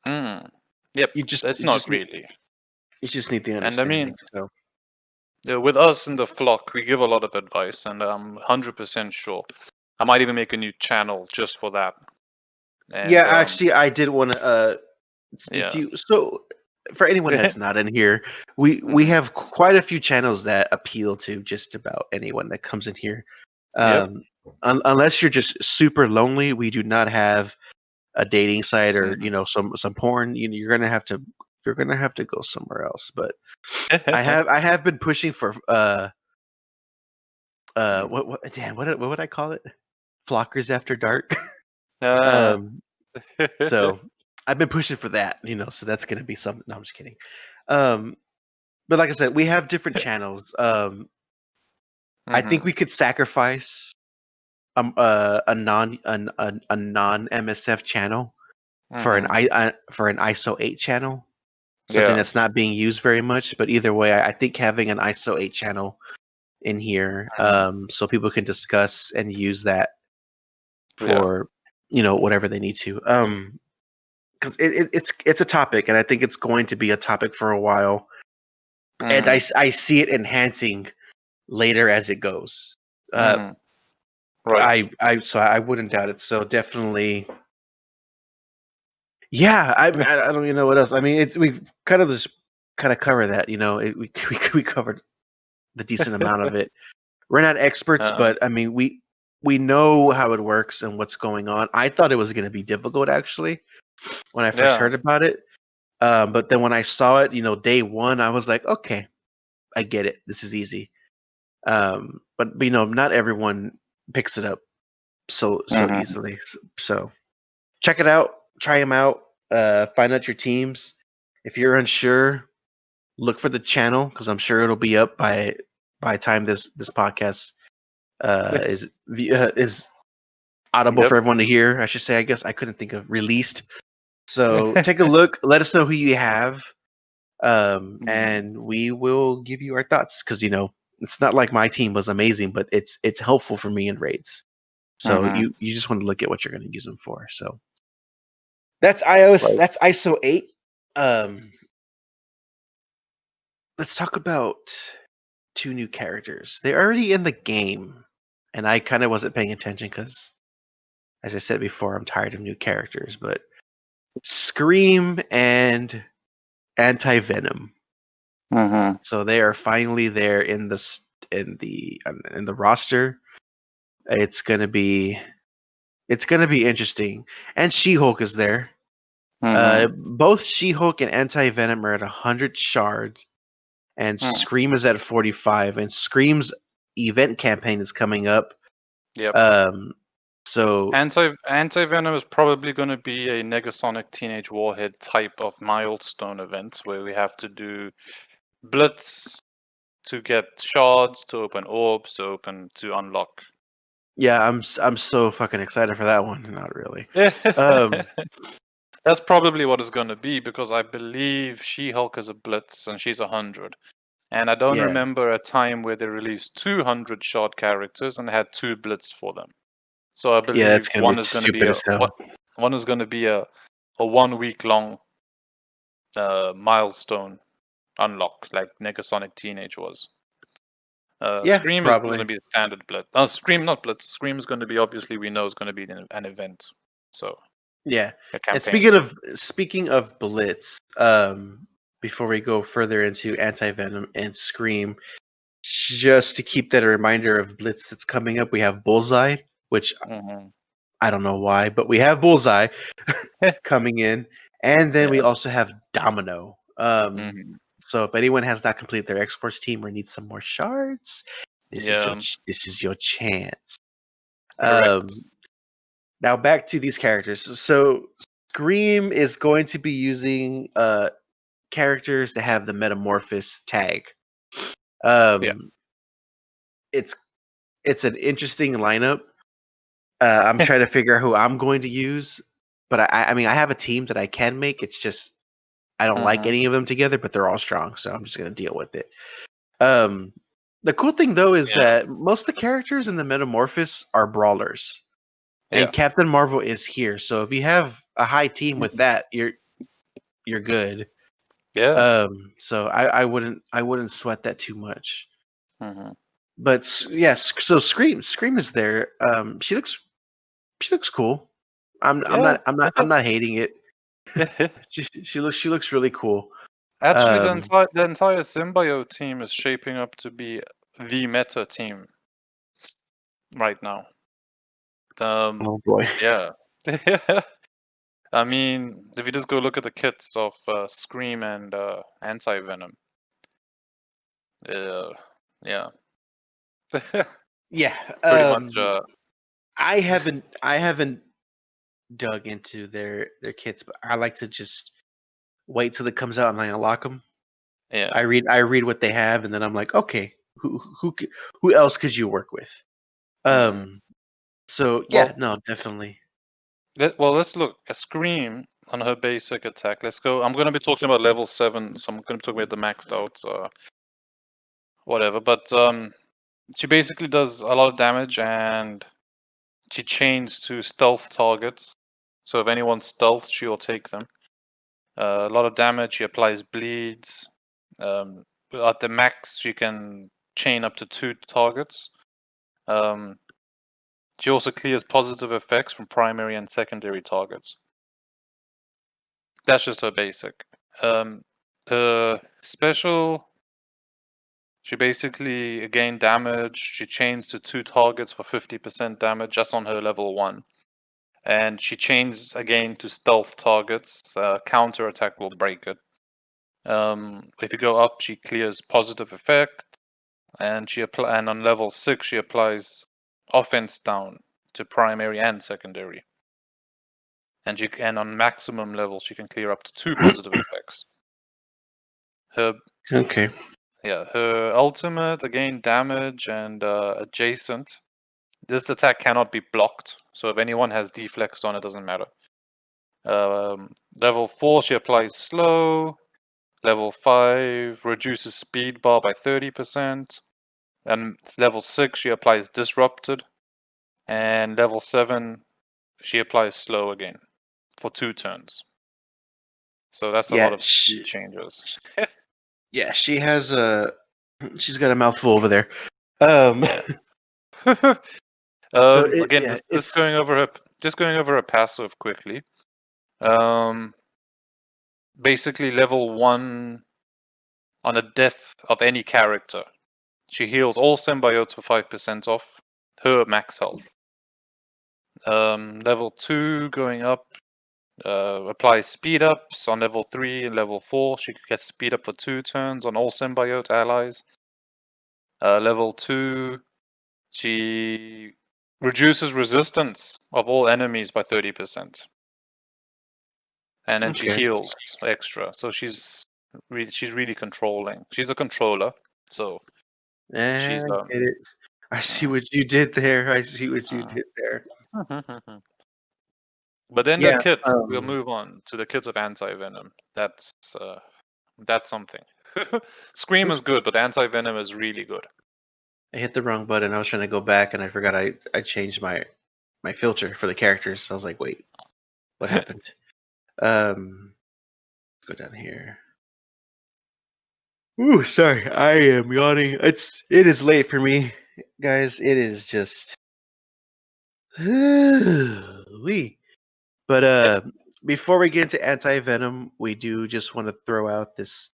Mm. Yep. You just It's you not just need really. you just need the And I understanding. mean, So with us in the flock, we give a lot of advice, and I'm 100% sure. I might even make a new channel just for that. yeah, And actually, I did want to. Did yeah. you? So for anyone that's not in here, we Hmm. have quite a few channels that appeal to just about anyone that comes in here. Yep. Um, unless you're just super lonely, we do not have a dating site or Hmm. some porn. You're gonna have to go somewhere else. But I have been pushing for what Dan what would I call it? Flockers after dark. Ah. um, so I've been pushing for that. So that's gonna be something. No, I'm just kidding. Um, but like I said, we have different channels. I think Hmm. we could sacrifice a non MSF channel for Hmm. for an ISO 8 channel, something Yeah. that's not being used very much. But either way, I think having an ISO 8 channel in here, Hmm. so people can discuss and use that Yeah. for whatever they need to. Because it's a topic, and I think it's going to be a topic for a while. And Hmm. I see it enhancing later as it goes. Uh, Hmm. Right. so I wouldn't doubt it. So definitely, yeah. I don't even know what else. I mean, we kind of just kind of cover that. We covered the decent amount of it. We're not experts, uh, but I mean, we know how it works and what's going on. I thought it was going to be difficult actually when I first yeah. heard about it. But then when I saw it, day one, I was like, okay, I get it. This is easy. But not everyone picks it up so Hmm. easily. So check it out, try them out, find out your teams, If you're unsure, look for the channel because I'm sure it'll be up by time this podcast is audible Yep. for everyone to hear. I should say. I guess I couldn't think of released. So take a look. Let us know who you have, and we will give you our thoughts because it's not like my team was amazing, but it's helpful for me in raids. So Mm-hmm. you just want to look at what you're going to use them for. So that's iOS. Right. That's ISO 8. Um, let's talk about two new characters. They're already in the game, and I kind of wasn't paying attention because, as I said before, I'm tired of new characters. But Scream and Anti Venom. Mm-hmm. So they are finally there in the roster. It's gonna be interesting. And She-Hulk is there. Mm-hmm. Both She-Hulk and Anti Venom are at 100 shards, and Mm. Scream is at 45. And Scream's event campaign is coming up. Yep. Um, so Anti-Venom is probably going to be a Negasonic Teenage Warhead type of milestone event where we have to do Blitz to get shards, to open orbs, to unlock. yeah, I'm so fucking excited for that one. Not really. Um, That's probably what it's going to be because I believe She-Hulk is a Blitz and she's 100. And I don't yeah, remember a time where they released 200 shard characters and had 2 Blitz for them. So I yeah, believe it's gonna be stupid as hell. one is going to be a 1 week long milestone unlock like Negasonic Teenage was. Yeah, Scream is going to probably. be the standard Blitz. Scream, not Blitz. Scream is going to be obviously we know is going to be an event. So Yeah. a And campaign. speaking of Blitz, before we go further into Anti Venom and Scream, just to keep that a reminder of Blitz that's coming up, we have Bullseye, which Mm-hmm. I don't know why, but we have Bullseye coming in, and then we Yeah. also have Domino. Mm-hmm. So if anyone has not completed their X-Force team or needs some more shards, Yeah. this is your chance. Correct. Now back to these characters. So Scream is going to be using characters that have the Metamorphosis tag. Yeah. Um, it's an interesting lineup. I'm trying to figure out who I'm going to use, but I mean I have a team that I can make. It's just I don't like Mm-hmm. any of them together, but they're all strong, so I'm just gonna deal with it. Um, the cool thing though is Yeah. that most of the characters in the Metamorphosis are brawlers, and Yeah. Captain Marvel is here. So if you have a high team with that, you're good. Yeah. So I wouldn't sweat that too much. Mm-hmm. But yes, so Scream is there. She looks cool. Yeah. I'm not hating it. She looks really cool. Actually, Um, the entire symbiote team is shaping up to be the meta team right now. oh boy. Yeah. I mean, if you just go look at the kits of Scream and Anti Venom, yeah, Yeah. pretty much. I haven't dug into their kits, but I like to just wait till it comes out and I unlock them. Yeah. I read what they have, and then I'm like, okay, who else could you work with? Hmm. Um, so yeah, Well, no, definitely. let's look at Scream on her basic attack. Let's go. I'm going to be talking about level 7, so I'm going to be talking about the maxed out, whatever. But she basically does a lot of damage, and she chains to stealth targets. So if anyone's stealth, she'll take them. A lot of damage. She applies bleeds. At the max, she can chain up to 2 targets. She also clears positive effects from primary and secondary targets. That's just her basic. Her special, she basically gain damage. She chains to 2 targets for 50% damage just on her level 1. And she chains again to stealth targets. Counter attack will break it. If you go up, she clears positive effect, and and on level 6 she applies offense down to primary and secondary. And on maximum level she can clear up to 2 positive effects. Her Okay. her ultimate, again, damage and adjacent. This attack cannot be blocked, so if anyone has deflex on it, doesn't matter. Level 4, she applies slow. Level 5 reduces speed bar by 30%. And level 6, she applies disrupted. And level 7, she applies slow again for 2 turns. So that's a lot of speed changes. Yeah, she has she's got a mouthful over there. Yeah. So Again, just going over her passive quickly. Basically level 1 on a death of any character. She heals all symbiotes for 5% off her max health. Level 2 going up applies speed ups on level 3 and level 4. She gets speed up for 2 turns on all symbiote allies. Level 2, she reduces resistance of all enemies by 30%. And then she heals extra. So she's really controlling. She's a controller. So she's I get it. I see what you did there. I see what you did there. But then the kit, we'll move on to the kit of anti-venom. That's something. Scream is good, but anti-venom is really good. I hit the wrong button. I was trying to go back and I forgot I changed my filter for the characters. So I was like, wait, what happened? Let's go down here. Ooh, sorry. I am yawning. It is late for me, guys. It is just we. But before we get into anti-venom, we do just want to throw out this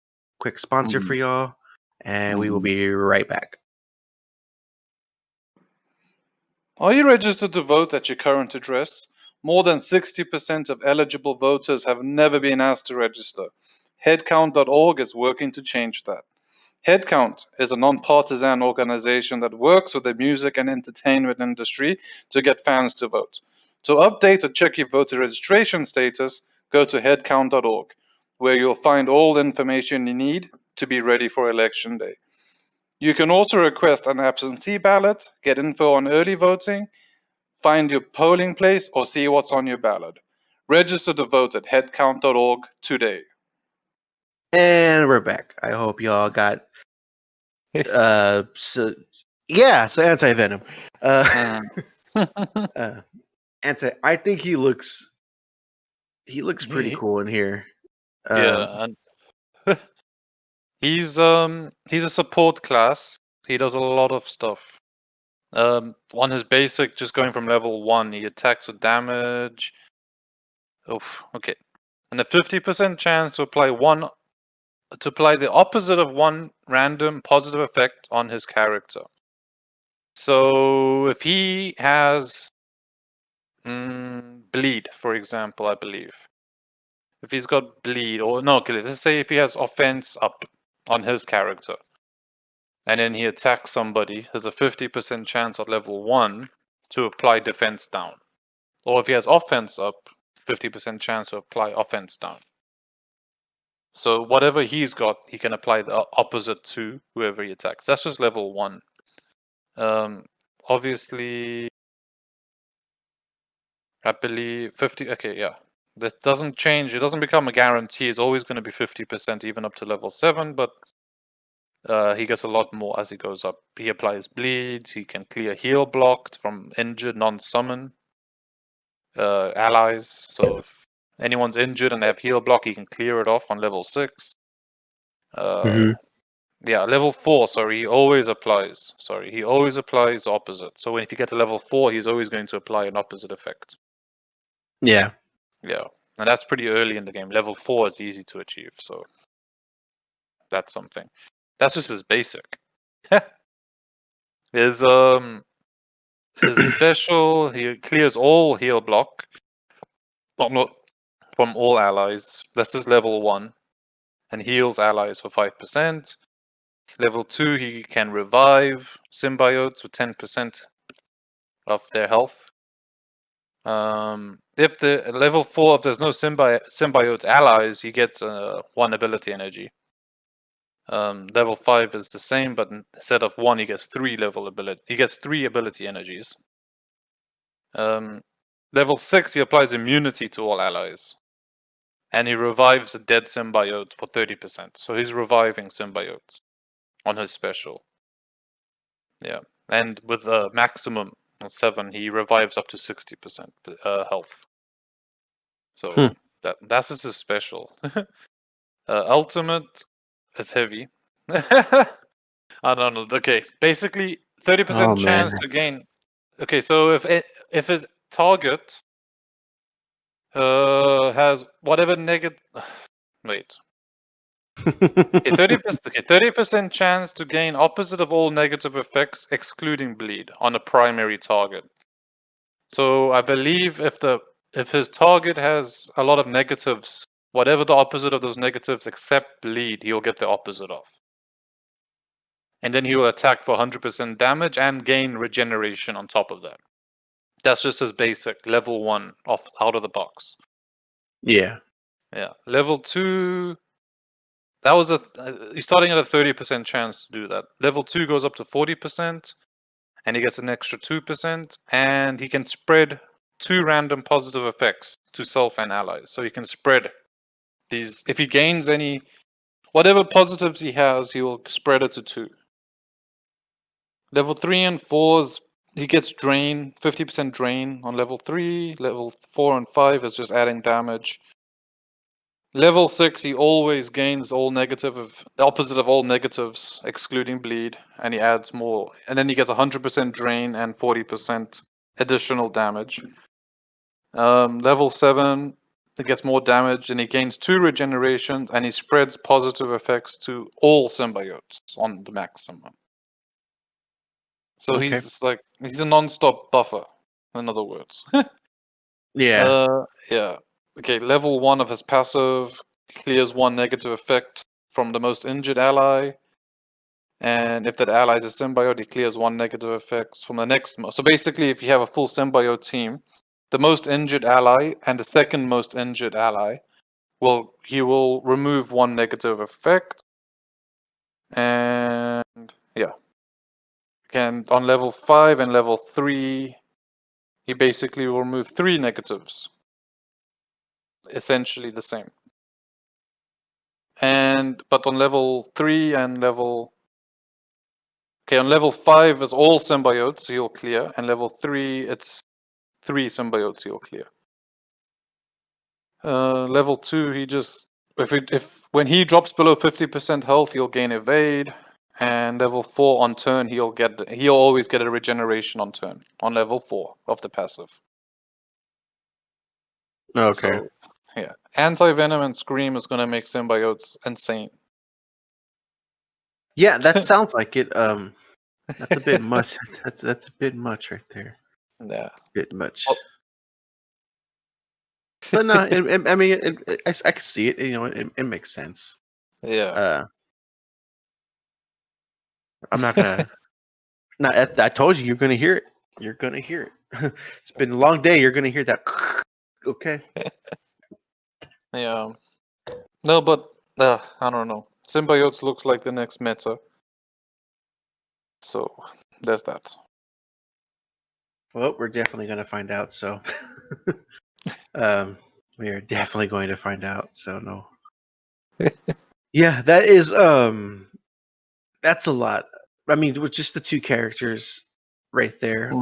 quick sponsor for y'all, and we will be right back. Are you registered to vote at your current address? More than 60% of eligible voters have never been asked to register. Headcount.org is working to change that. Headcount is a non-partisan organization that works with the music and entertainment industry to get fans to vote. To update or check your voter registration status, go to headcount.org, where you'll find all the information you need to be ready for Election Day. You can also request an absentee ballot, get info on early voting, find your polling place, or see what's on your ballot. Register to vote at headcount.org today. And we're back. I hope y'all got so anti-venom. I think he looks pretty cool in here. Yeah, and he's a support class. He does a lot of stuff. On his basic, just going from level 1, he attacks with damage. Oof, okay. And a 50% chance to apply the opposite of one random positive effect on his character. So if he has bleed, for example, I believe. If he's got bleed, or no, okay, let's say if he has offense up on his character, and then he attacks somebody, there's a 50% chance at level 1 to apply defense down. Or if he has offense up, 50% chance to apply offense down. So whatever he's got, he can apply the opposite to whoever he attacks. That's just level 1. Obviously, I believe 50. Okay, yeah. This doesn't change. It doesn't become a guarantee. It's always going to be 50%, even up to level 7. But he gets a lot more as he goes up. He applies bleeds. He can clear heal blocked from injured non-summon allies. So if anyone's injured and they have heal block, he can clear it off on level 6. Yeah, level 4. Sorry, he always applies. He always applies opposite. So if you get to level 4, he's always going to apply an opposite effect. Yeah. Yeah, and that's pretty early in the game. Level 4 is easy to achieve, so that's something. That's just his basic. His special, he clears all heal block from all allies. This is level 1, and heals allies for 5%. Level 2, he can revive symbiotes with 10% of their health. If the level 4, if there's no symbiote allies, he gets 1 ability energy. Level 5 is the same, but instead of 1, he gets 3 ability energies. Level 6, he applies immunity to all allies. And he revives a dead symbiote for 30%. So he's reviving symbiotes on his special. Yeah. And with a maximum of 7, he revives up to 60% health. So that's just his special. Ultimate is heavy. I don't know. Okay, basically 30% chance to gain. Okay, so if his target has whatever negative. Wait. Okay, 30%. Okay, 30% chance to gain opposite of all negative effects, excluding bleed, on a primary target. So I believe if his target has a lot of negatives, whatever the opposite of those negatives except bleed, he'll get the opposite of. And then he will attack for 100% damage and gain regeneration on top of that. That's just his basic level 1 out of the box. Yeah. Yeah. Level 2, that was he's starting at a 30% chance to do that. Level 2 goes up to 40%, and he gets an extra 2%, and he can spread 2 random positive effects to self and allies. So he can spread these. If he gains any, whatever positives he has, he will spread it to 2. Level 3 and 4s, he gets drain, 50% drain on level 3. Level 4 and 5 is just adding damage. Level 6, he always gains the opposite of all negatives, excluding bleed, and he adds more. And then he gets 100% drain and 40% additional damage. Level 7, he gets more damage, and he gains 2 regenerations, and he spreads positive effects to all symbiotes on the maximum. So he's a non-stop buffer, in other words. Yeah. Yeah. Okay, level 1 of his passive clears 1 negative effect from the most injured ally. And if that ally is a symbiote, he clears 1 negative effect from the next most. So basically, if you have a full symbiote team, the most injured ally and the second most injured ally he will remove 1 negative effect. And yeah. And on level 5 and level 3, he basically will remove 3 negatives. Essentially the same. But on level 3 and on level 5 is all symbiotes he'll clear, and level 3 it's 3 symbiotes he'll clear. Level 2 he just when he drops below 50% health he'll gain evade, and level 4 on turn he'll always get a regeneration on turn on level 4 of the passive. Okay. So, yeah, anti-venom and scream is gonna make symbiotes insane. Yeah, that sounds like it. That's a bit much. That's a bit much right there. Yeah. Bit much. Well, but no, I mean, I can see it. You know, it makes sense. Yeah. I'm not gonna. I told you you're gonna hear it. You're gonna hear it. It's been a long day. You're gonna hear that. Okay. Yeah. No, but I don't know. Symbiotes looks like the next meta. So there's that. Well, we're definitely gonna find out. So, we are definitely going to find out. So no. Yeah, that is that's a lot. I mean, with just the 2 characters right there.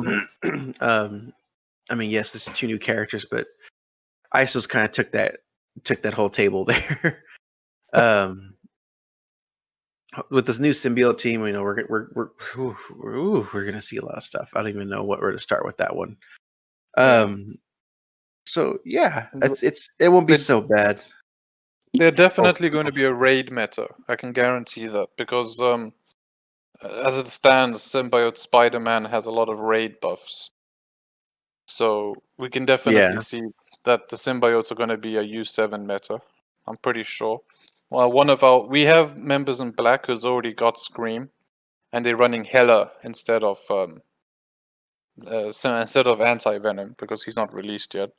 I mean, yes, there's 2 new characters, but ISO's kind of took that whole table there. With this new symbiote team, you know, we're gonna see a lot of stuff. I don't even know where to start with that one. So yeah, it won't be so bad. They're definitely going to be a raid meta. I can guarantee that, because as it stands, Symbiote Spider-Man has a lot of raid buffs. So we can definitely see that the symbiotes are going to be a U7 meta. I'm pretty sure. Well, we have members in Black who's already got Scream, and they're running Hela instead of Anti-Venom, because he's not released yet.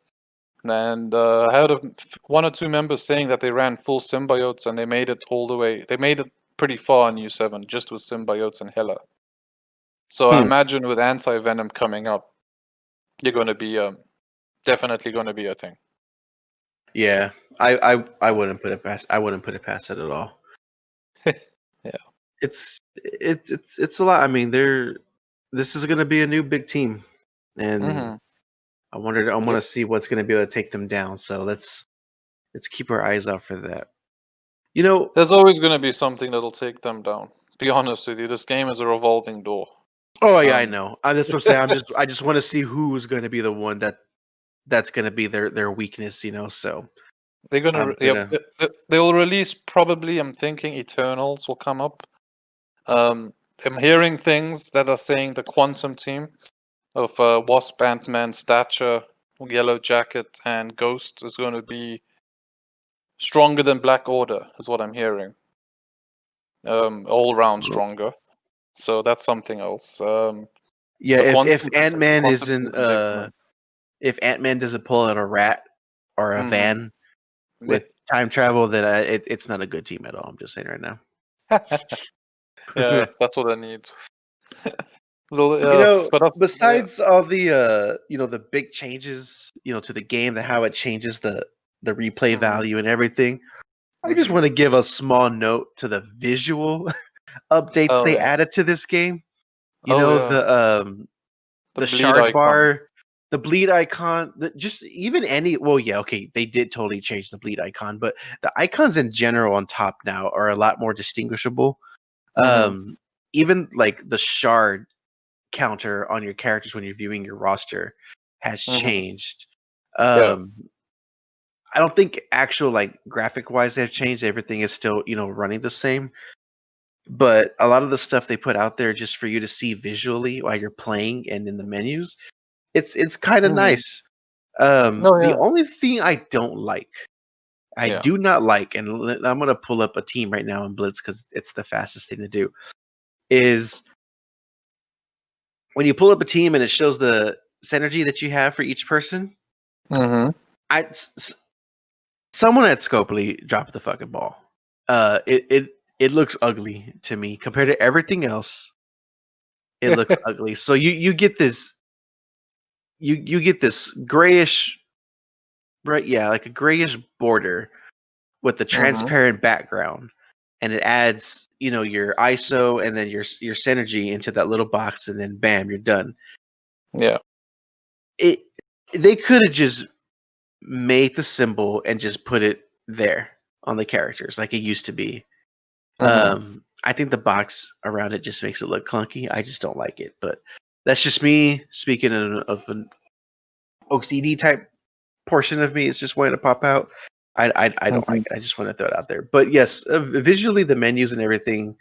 And I heard of 1 or 2 members saying that they ran full symbiotes and they made it all the way. They made it pretty far in U7 just with symbiotes and Hela. So I imagine with anti-venom coming up, you're going to be definitely going to be a thing. Yeah, I wouldn't put it past. I wouldn't put it past it at all. Yeah, it's a lot. I mean, this is going to be a new big team, and I want to see what's going to be able to take them down. So let's keep our eyes out for that. You know, there's always going to be something that'll take them down. Be honest with you, this game is a revolving door. Oh yeah, I know. That's what I'm saying. I just want to see who's going to be the one that's going to be their weakness. You know, so they're gonna they'll release probably. I'm thinking Eternals will come up. I'm hearing things that are saying the Quantum team of Wasp, Ant-Man, Stature, Yellow Jacket, and Ghost is going to be stronger than Black Order, is what I'm hearing. All round stronger. So that's something else. Yeah, so if Ant-Man isn't if Ant-Man doesn't pull out a rat or a van with time travel, then it's not a good team at all. I'm just saying right now. Yeah, that's what I need. Besides all the the big changes, to the game, how it changes the replay value and everything, I just want to give a small note to the visual updates they added to this game. The shard bar, the bleed icon, just even any. Well, yeah, okay, they did totally change the bleed icon, but the icons in general on top now are a lot more distinguishable. Even like the shard counter on your characters when you're viewing your roster has changed. I don't think actual like graphic wise they've changed. Everything is still running the same, but a lot of the stuff they put out there just for you to see visually while you're playing and in the menus, it's kind of nice. The only thing I don't like, I do not like, and I'm gonna pull up a team right now in Blitz because it's the fastest thing to do, is when you pull up a team and it shows the synergy that you have for each person. Someone at Scopely dropped the fucking ball. It looks ugly to me compared to everything else. It looks ugly. So you get this you get this grayish, right? Yeah, like a grayish border with the transparent background, and it adds your ISO and then your synergy into that little box, and then bam, you're done. Yeah. They could have just made the symbol and just put it there on the characters like it used to be. I think the box around it just makes it look clunky. I just don't like it, but that's just me speaking of an OCD type portion of me. It's just wanting to pop out. I don't like it. I just want to throw it out there. But yes, visually the menus and everything,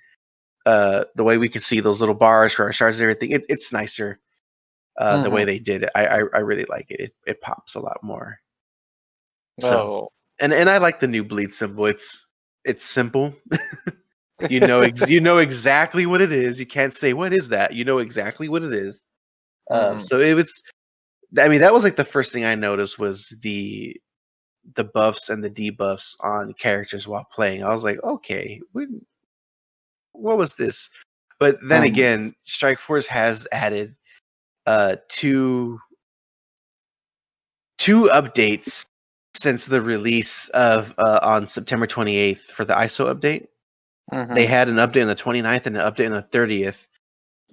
the way we can see those little bars for our shards and everything, it's nicer. The way they did it, I really like it. It pops a lot more. So, and I like the new bleed symbol. It's simple. you know exactly what it is. You can't say what is that. You know exactly what it is. So it was. I mean, that was like the first thing I noticed was the buffs and the debuffs on characters while playing. I was like, okay, what was this? But then again, Strike Force has added two updates since the release of on September 28th for the ISO update. They had an update on the 29th and an update on the 30th,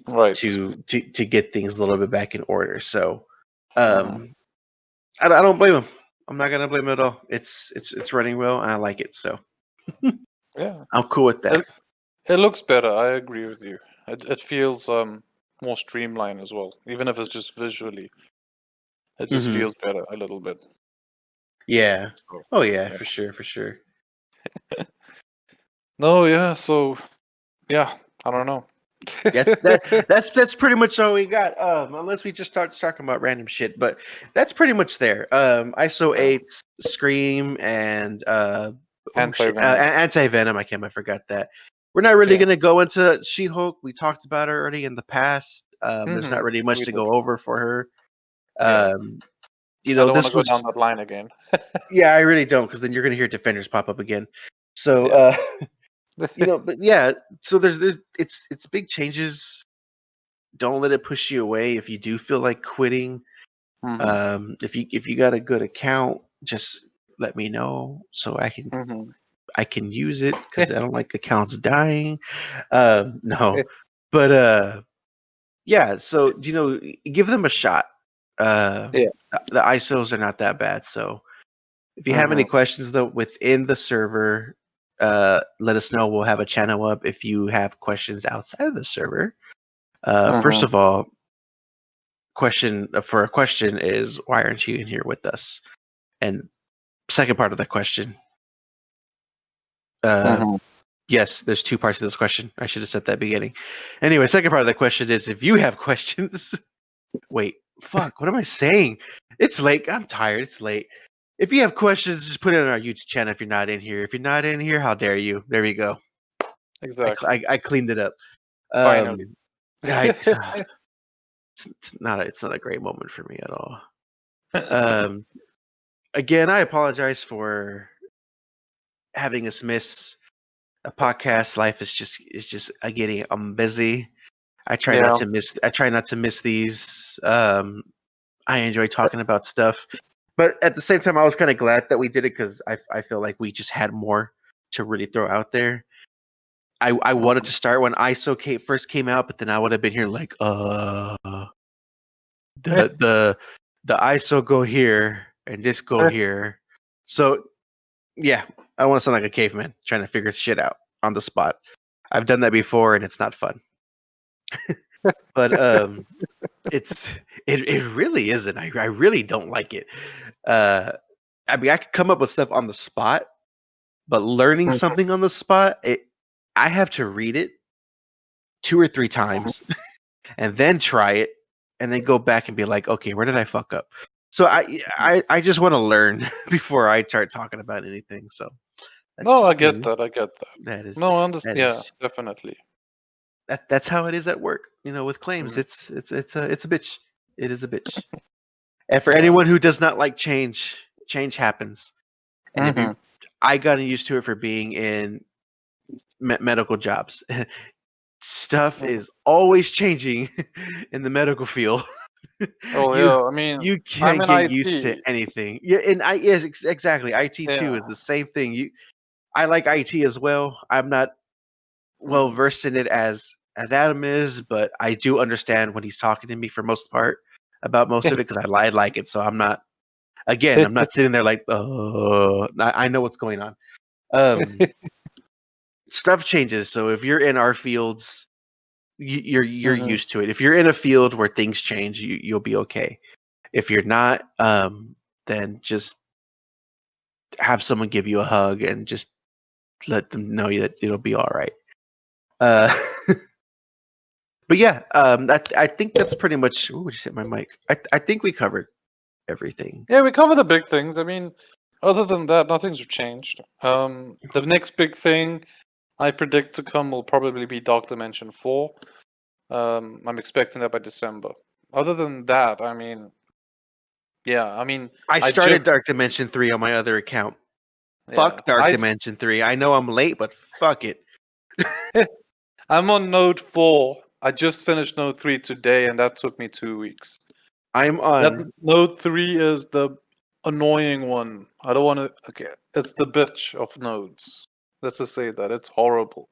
right? To get things a little bit back in order. So, I don't blame them. I'm not gonna blame them at all. It's running well, and I like it. So, yeah, I'm cool with that. It looks better. I agree with you. It feels more streamlined as well, even if it's just visually. It just feels better a little bit. Yeah. Oh yeah, for sure. No, yeah. So, yeah, I don't know. That's pretty much all we got. Unless we just start talking about random shit, but that's pretty much there. ISO 8, Scream, and Anti-Venom. I forgot that. We're not really gonna go into She-Hulk. We talked about her already in the past. There's not really much to go over for her. I don't want to go down that line again. Yeah, I really don't, because then you're gonna hear Defenders pop up again. So But yeah. So there's it's big changes. Don't let it push you away. If you do feel like quitting, if you got a good account, just let me know so I can use it because I don't like accounts dying. No, but yeah. So give them a shot. Yeah. The ISOs are not that bad. So if you have any questions though within the server, let us know. We'll have a channel up. If you have questions outside of the server, first of all, question is why aren't you in here with us? And second part of the question, yes, there's two parts to this question. I should have said that at the beginning. Anyway, second part of the question is if you have questions. Wait, fuck, what am I saying? It's late. I'm tired. It's late. If you have questions, just put it on our YouTube channel if you're not in here. If you're not in here, how dare you? There we go. Exactly. I cleaned it up. Finally. It's not a great moment for me at all. Again, I apologize for having us miss a podcast. Life is just getting. I'm busy. I try not to miss. I try not to miss these. I enjoy talking about stuff, but at the same time, I was kind of glad that we did it because I feel like we just had more to really throw out there. I wanted to start when ISO first came out, but then I would have been here like the ISO go here and this go here. So yeah, I don't want to sound like a caveman trying to figure shit out on the spot. I've done that before and it's not fun. But it really isn't. I really don't like it. I mean I could come up with stuff on the spot, but learning something on the spot, I have to read it 2 or 3 times and then try it and then go back and be like, okay, where did I fuck up? So I just want to learn before I start talking about anything. So No, I get that. I get that. that is No, I that understand. Yeah, is definitely. that's how it is at work. With claims, it's a bitch. It is a bitch. And for anyone who does not like change happens. And if you, I got used to it for being in medical jobs. Stuff is always changing in the medical field. Oh you yeah, I mean, you I'm can't in get used to IT. anything. Yeah, and yes, exactly. IT too Yeah. is the same thing. I like IT as well. I'm not well versed in it as Adam is, but I do understand when he's talking to me for most part about most of it because I like it. So I'm not. Again, I'm not sitting there like, oh, I know what's going on. Stuff changes. So if you're in our fields, you're used to it. If you're in a field where things change, you'll be okay. If you're not, then just have someone give you a hug and just let them know that it'll be all right. But yeah, I think that's pretty much. Ooh, just hit my mic. I think we covered everything. Yeah, we covered the big things. I mean, other than that, nothing's changed. The next big thing I predict to come will probably be Dark Dimension 4. I'm expecting that by December. Other than that, I mean, yeah, I mean, I started Dark Dimension 3 on my other account. Fuck Dark Dimension 3. I know I'm late, but fuck it. I'm on Node 4. I just finished Node 3 today, and that took me 2 weeks. I'm on Node 3 is the annoying one. I don't want to. Okay, it's the bitch of nodes. Let's just say that it's horrible.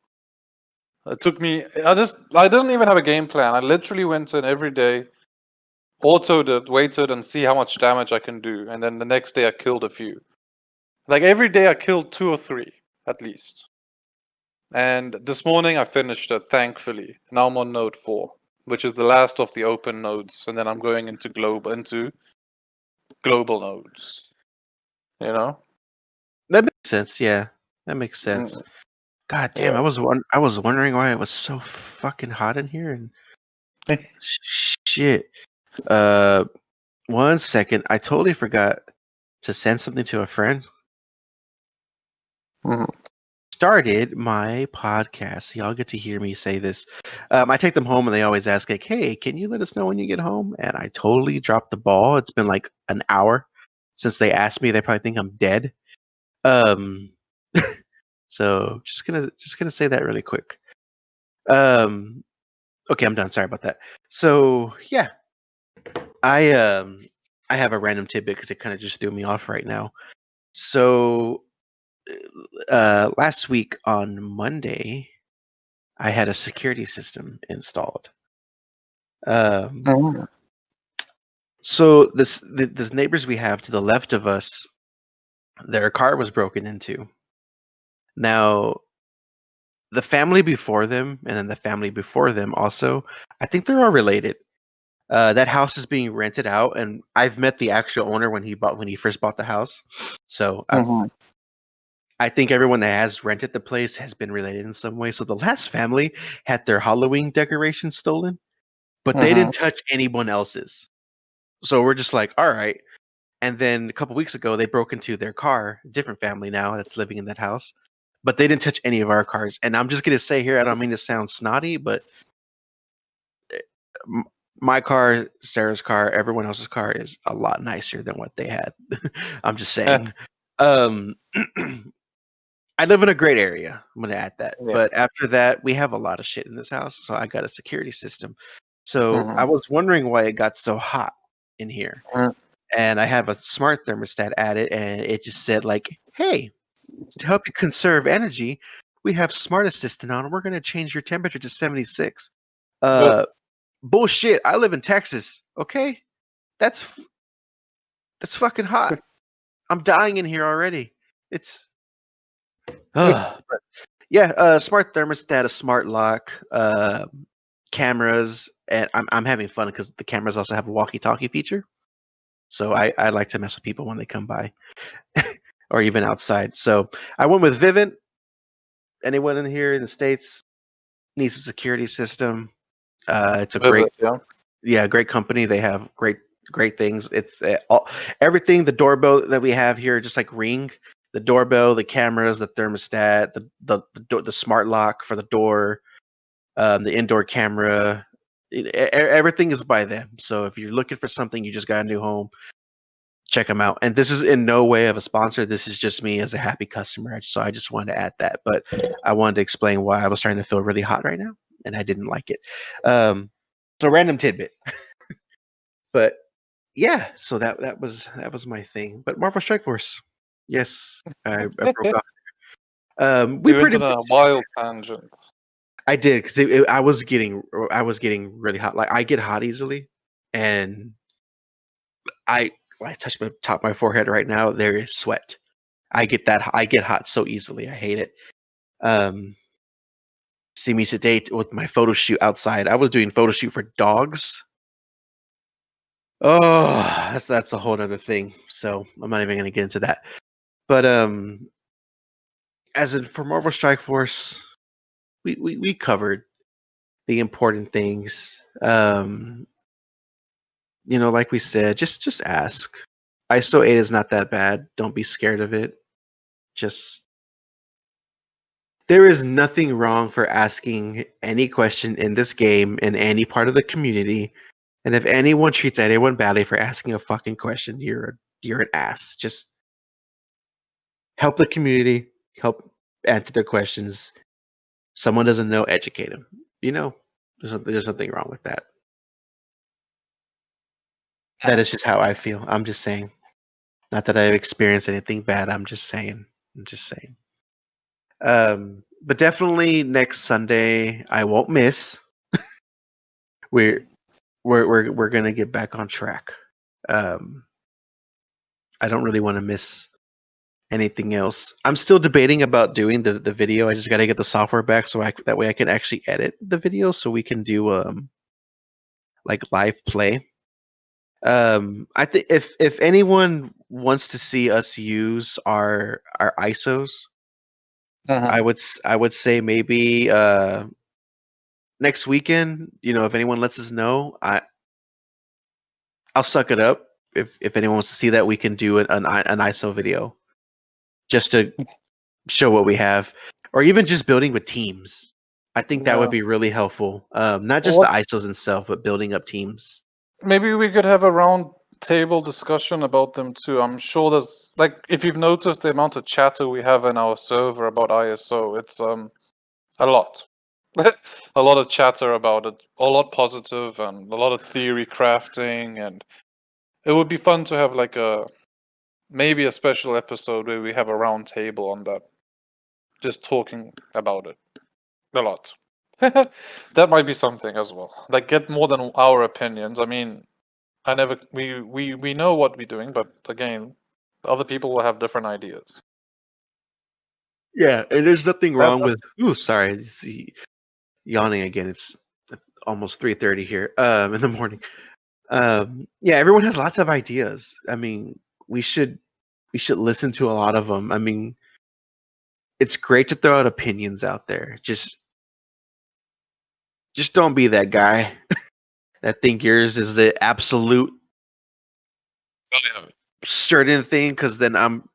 It took me. I didn't even have a game plan. I literally went in every day, autoed it, waited, and see how much damage I can do. And then the next day I killed a few. Like every day I killed 2 or 3 at least. And this morning I finished it, thankfully. Now I'm on Node 4, which is the last of the open nodes, and then I'm going into global nodes. You know? That makes sense. Yeah, that makes sense. God damn, Yeah. I was wondering why it was so fucking hot in here and shit. 1 second. I totally forgot to send something to a friend. Started my podcast. Y'all get to hear me say this. I take them home and they always ask like, "Hey, can you let us know when you get home?" And I totally dropped the ball. It's been like an hour since they asked me. They probably think I'm dead. So just gonna say that really quick. Okay, I'm done. Sorry about that. So yeah, I I have a random tidbit because it kind of just threw me off right now. So last week on Monday, I had a security system installed. Oh. So this neighbors we have to the left of us, their car was broken into. Now the family before them, and then the family before them also, I think they're all related. That house is being rented out, and I've met the actual owner when he first bought the house. So I think everyone that has rented the place has been related in some way. So the last family had their Halloween decorations stolen, but they didn't touch anyone else's. So we're just like, all right. And then a couple weeks ago, they broke into their car, different family now that's living in that house, but they didn't touch any of our cars. And I'm just gonna say here, I don't mean to sound snotty, but my car, Sarah's car, everyone else's car is a lot nicer than what they had. I'm just saying. Um, I live in a great area. I'm gonna add that. Yeah. But after that, we have a lot of shit in this house, so I got a security system. So I was wondering why it got so hot in here. And I have a smart thermostat added, and it just said like, "Hey, to help you conserve energy, we have Smart Assistant on. We're gonna change your temperature to 76." Bullshit. I live in Texas. Okay, that's fucking hot. I'm dying in here already. It's yeah. Smart thermostat, a smart lock, cameras, and I'm having fun because the cameras also have a walkie-talkie feature. So I like to mess with people when they come by, or even outside. So I went with Vivint. Anyone in here in the States needs a security system. It's a great, great company. They have great things. It's everything. The doorbell that we have here, just like Ring, the doorbell, the cameras, the thermostat, the smart lock for the door, the indoor camera. Everything is by them. So if you're looking for something, you just got a new home, check them out. And this is in no way of a sponsor. This is just me as a happy customer. So I just wanted to add that. But I wanted to explain why I was starting to feel really hot right now, and I didn't like it. So random tidbit. But yeah, so that was my thing. But Marvel Strike Force, yes, I broke off. We You went pretty on a much. wild tangent. I did because I was getting really hot. Like I get hot easily, and when I touch my top of my forehead right now, there is sweat. I get hot so easily. I hate it. See me today with my photo shoot outside. I was doing photo shoot for dogs. Oh, that's a whole other thing. So I'm not even gonna get into that. But as in for Marvel Strike Force, we covered the important things. Like we said, just ask. ISO 8 is not that bad. Don't be scared of it. Just there is nothing wrong for asking any question in this game in any part of the community. And if anyone treats anyone badly for asking a fucking question, you're an ass. Just help the community, help answer their questions. Someone doesn't know, educate them. There's nothing wrong with that. That is just how I feel. I'm just saying. Not that I've experienced anything bad. I'm just saying. But definitely next Sunday I won't miss. We're gonna get back on track. I don't really want to miss anything else. I'm still debating about doing the video. I just got to get the software back so that way I can actually edit the video so we can do like live play. I think if anyone wants to see us use our ISOs, I would say maybe next weekend. If anyone lets us know, I'll suck it up. If anyone wants to see that, we can do an ISO video just to show what we have, or even just building with teams. I think that would be really helpful. Not just the ISOs themselves, but building up teams. Maybe we could have a round table discussion about them too. I'm sure there's like, if you've noticed the amount of chatter we have in our server about ISO, it's a lot. A lot of chatter about it, a lot positive and a lot of theory crafting, and it would be fun to have like maybe a special episode where we have a round table on that, just talking about it a lot. That might be something as well. Like, get more than our opinions. I mean, we know what we're doing, but again, other people will have different ideas. Yeah, and there's nothing wrong That- with. Ooh, sorry, yawning again. It's almost 3:30 here. In the morning. Yeah, everyone has lots of ideas. I mean, we should listen to a lot of them. I mean, it's great to throw out opinions out there. Just don't be that guy that think yours is the absolute certain thing, because then I'm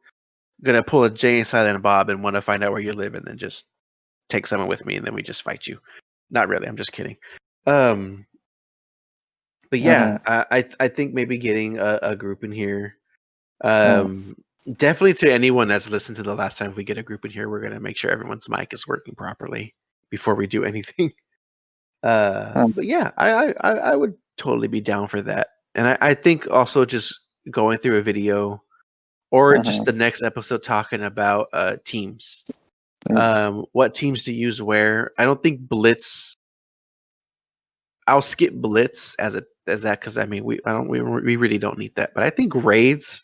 gonna pull a Jay and Silent Bob and want to find out where you live, and then just take someone with me, and then we just fight you. Not really. I'm just kidding. But yeah, I think maybe getting a group in here. Definitely, to anyone that's listened to the last time, if we get a group in here, we're gonna make sure everyone's mic is working properly before we do anything. But yeah, I would totally be down for that. And I think also just going through a video or just the next episode talking about teams. What teams to use where. I don't think Blitz. I'll skip Blitz as that, because I mean we really don't need that. But I think raids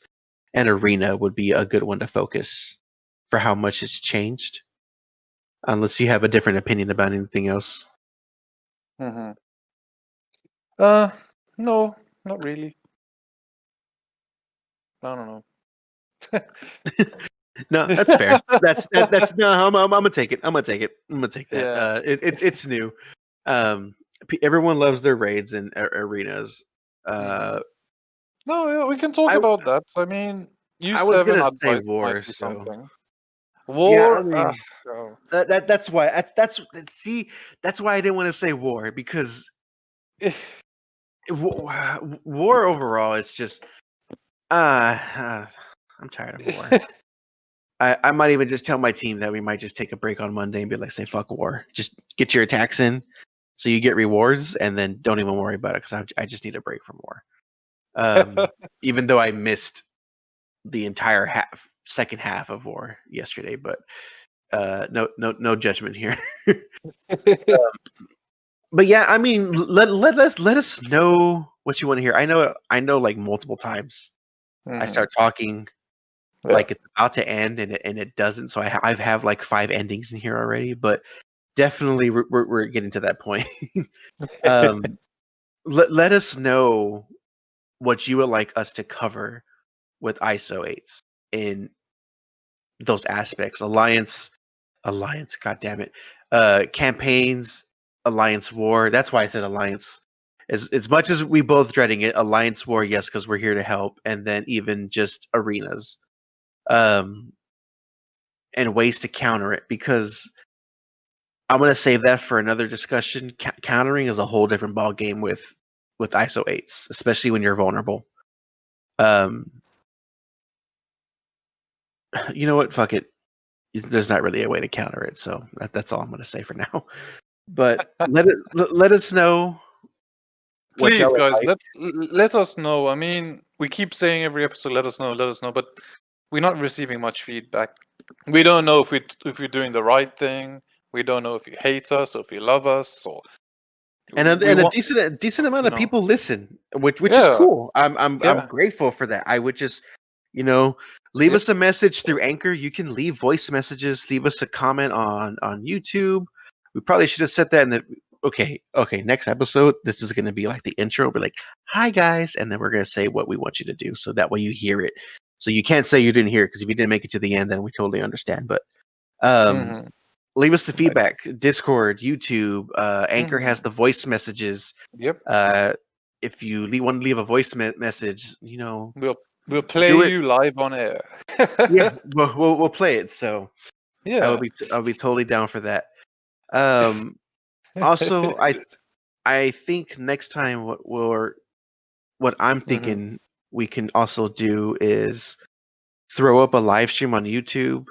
and arena would be a good one to focus for how much it's changed. Unless you have a different opinion about anything else. No, not really. I don't know. No, that's fair. That's no. I'm gonna take it. I'm gonna take that. Yeah. It's new. Everyone loves their raids and arenas. No, yeah, we can talk about that. I mean, I was U7 gonna say advice war, might be so something. yeah. I War. mean, Oh. that's why. That's why I didn't want to say war, because war overall is just. I'm tired of war. I might even just tell my team that we might just take a break on Monday and be like, say, fuck war. Just get your attacks in so you get rewards, and then don't even worry about it, because I just need a break from war. Even though I missed the entire second half of war yesterday, but no judgment here. But yeah, I mean, let us know what you want to hear. I know like multiple times I start talking like it's about to end, and it doesn't. So I have like 5 endings in here already, but definitely we're getting to that point. Let us know what you would like us to cover with ISO 8s in those aspects. Alliance, god damn it. Campaigns, Alliance War. That's why I said Alliance. As much as we both dreading it, Alliance War, yes, because we're here to help, and then even just arenas. And ways to counter it, because I'm gonna save that for another discussion. Countering is a whole different ball game with ISO 8s, especially when you're vulnerable. You know what? Fuck it. There's not really a way to counter it, so that's all I'm gonna say for now. But let us know. Please, guys, let us know. I mean, we keep saying every episode, let us know, but we're not receiving much feedback. We don't know if we're doing the right thing. We don't know if you hate us or if you love us, or a decent amount of people listen, which is cool. I'm grateful for that. I would just, leave us a message through Anchor. You can leave voice messages. Leave us a comment on YouTube. We probably should have said that in the okay. Next episode, this is going to be like the intro. We're like, "Hi guys," and then we're going to say what we want you to do, so that way you hear it. So you can't say you didn't hear it, because if you didn't make it to the end, then we totally understand. But leave us the feedback. Discord, YouTube, Anchor has the voice messages. Yep. If you want to leave a voice message, we'll play you live on air. Yeah, we'll play it. So yeah, I'll be totally down for that. Also, I think next time what I'm thinking we can also do is throw up a live stream on YouTube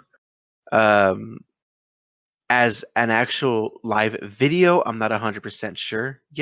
as an actual live video. I'm not 100% sure yet.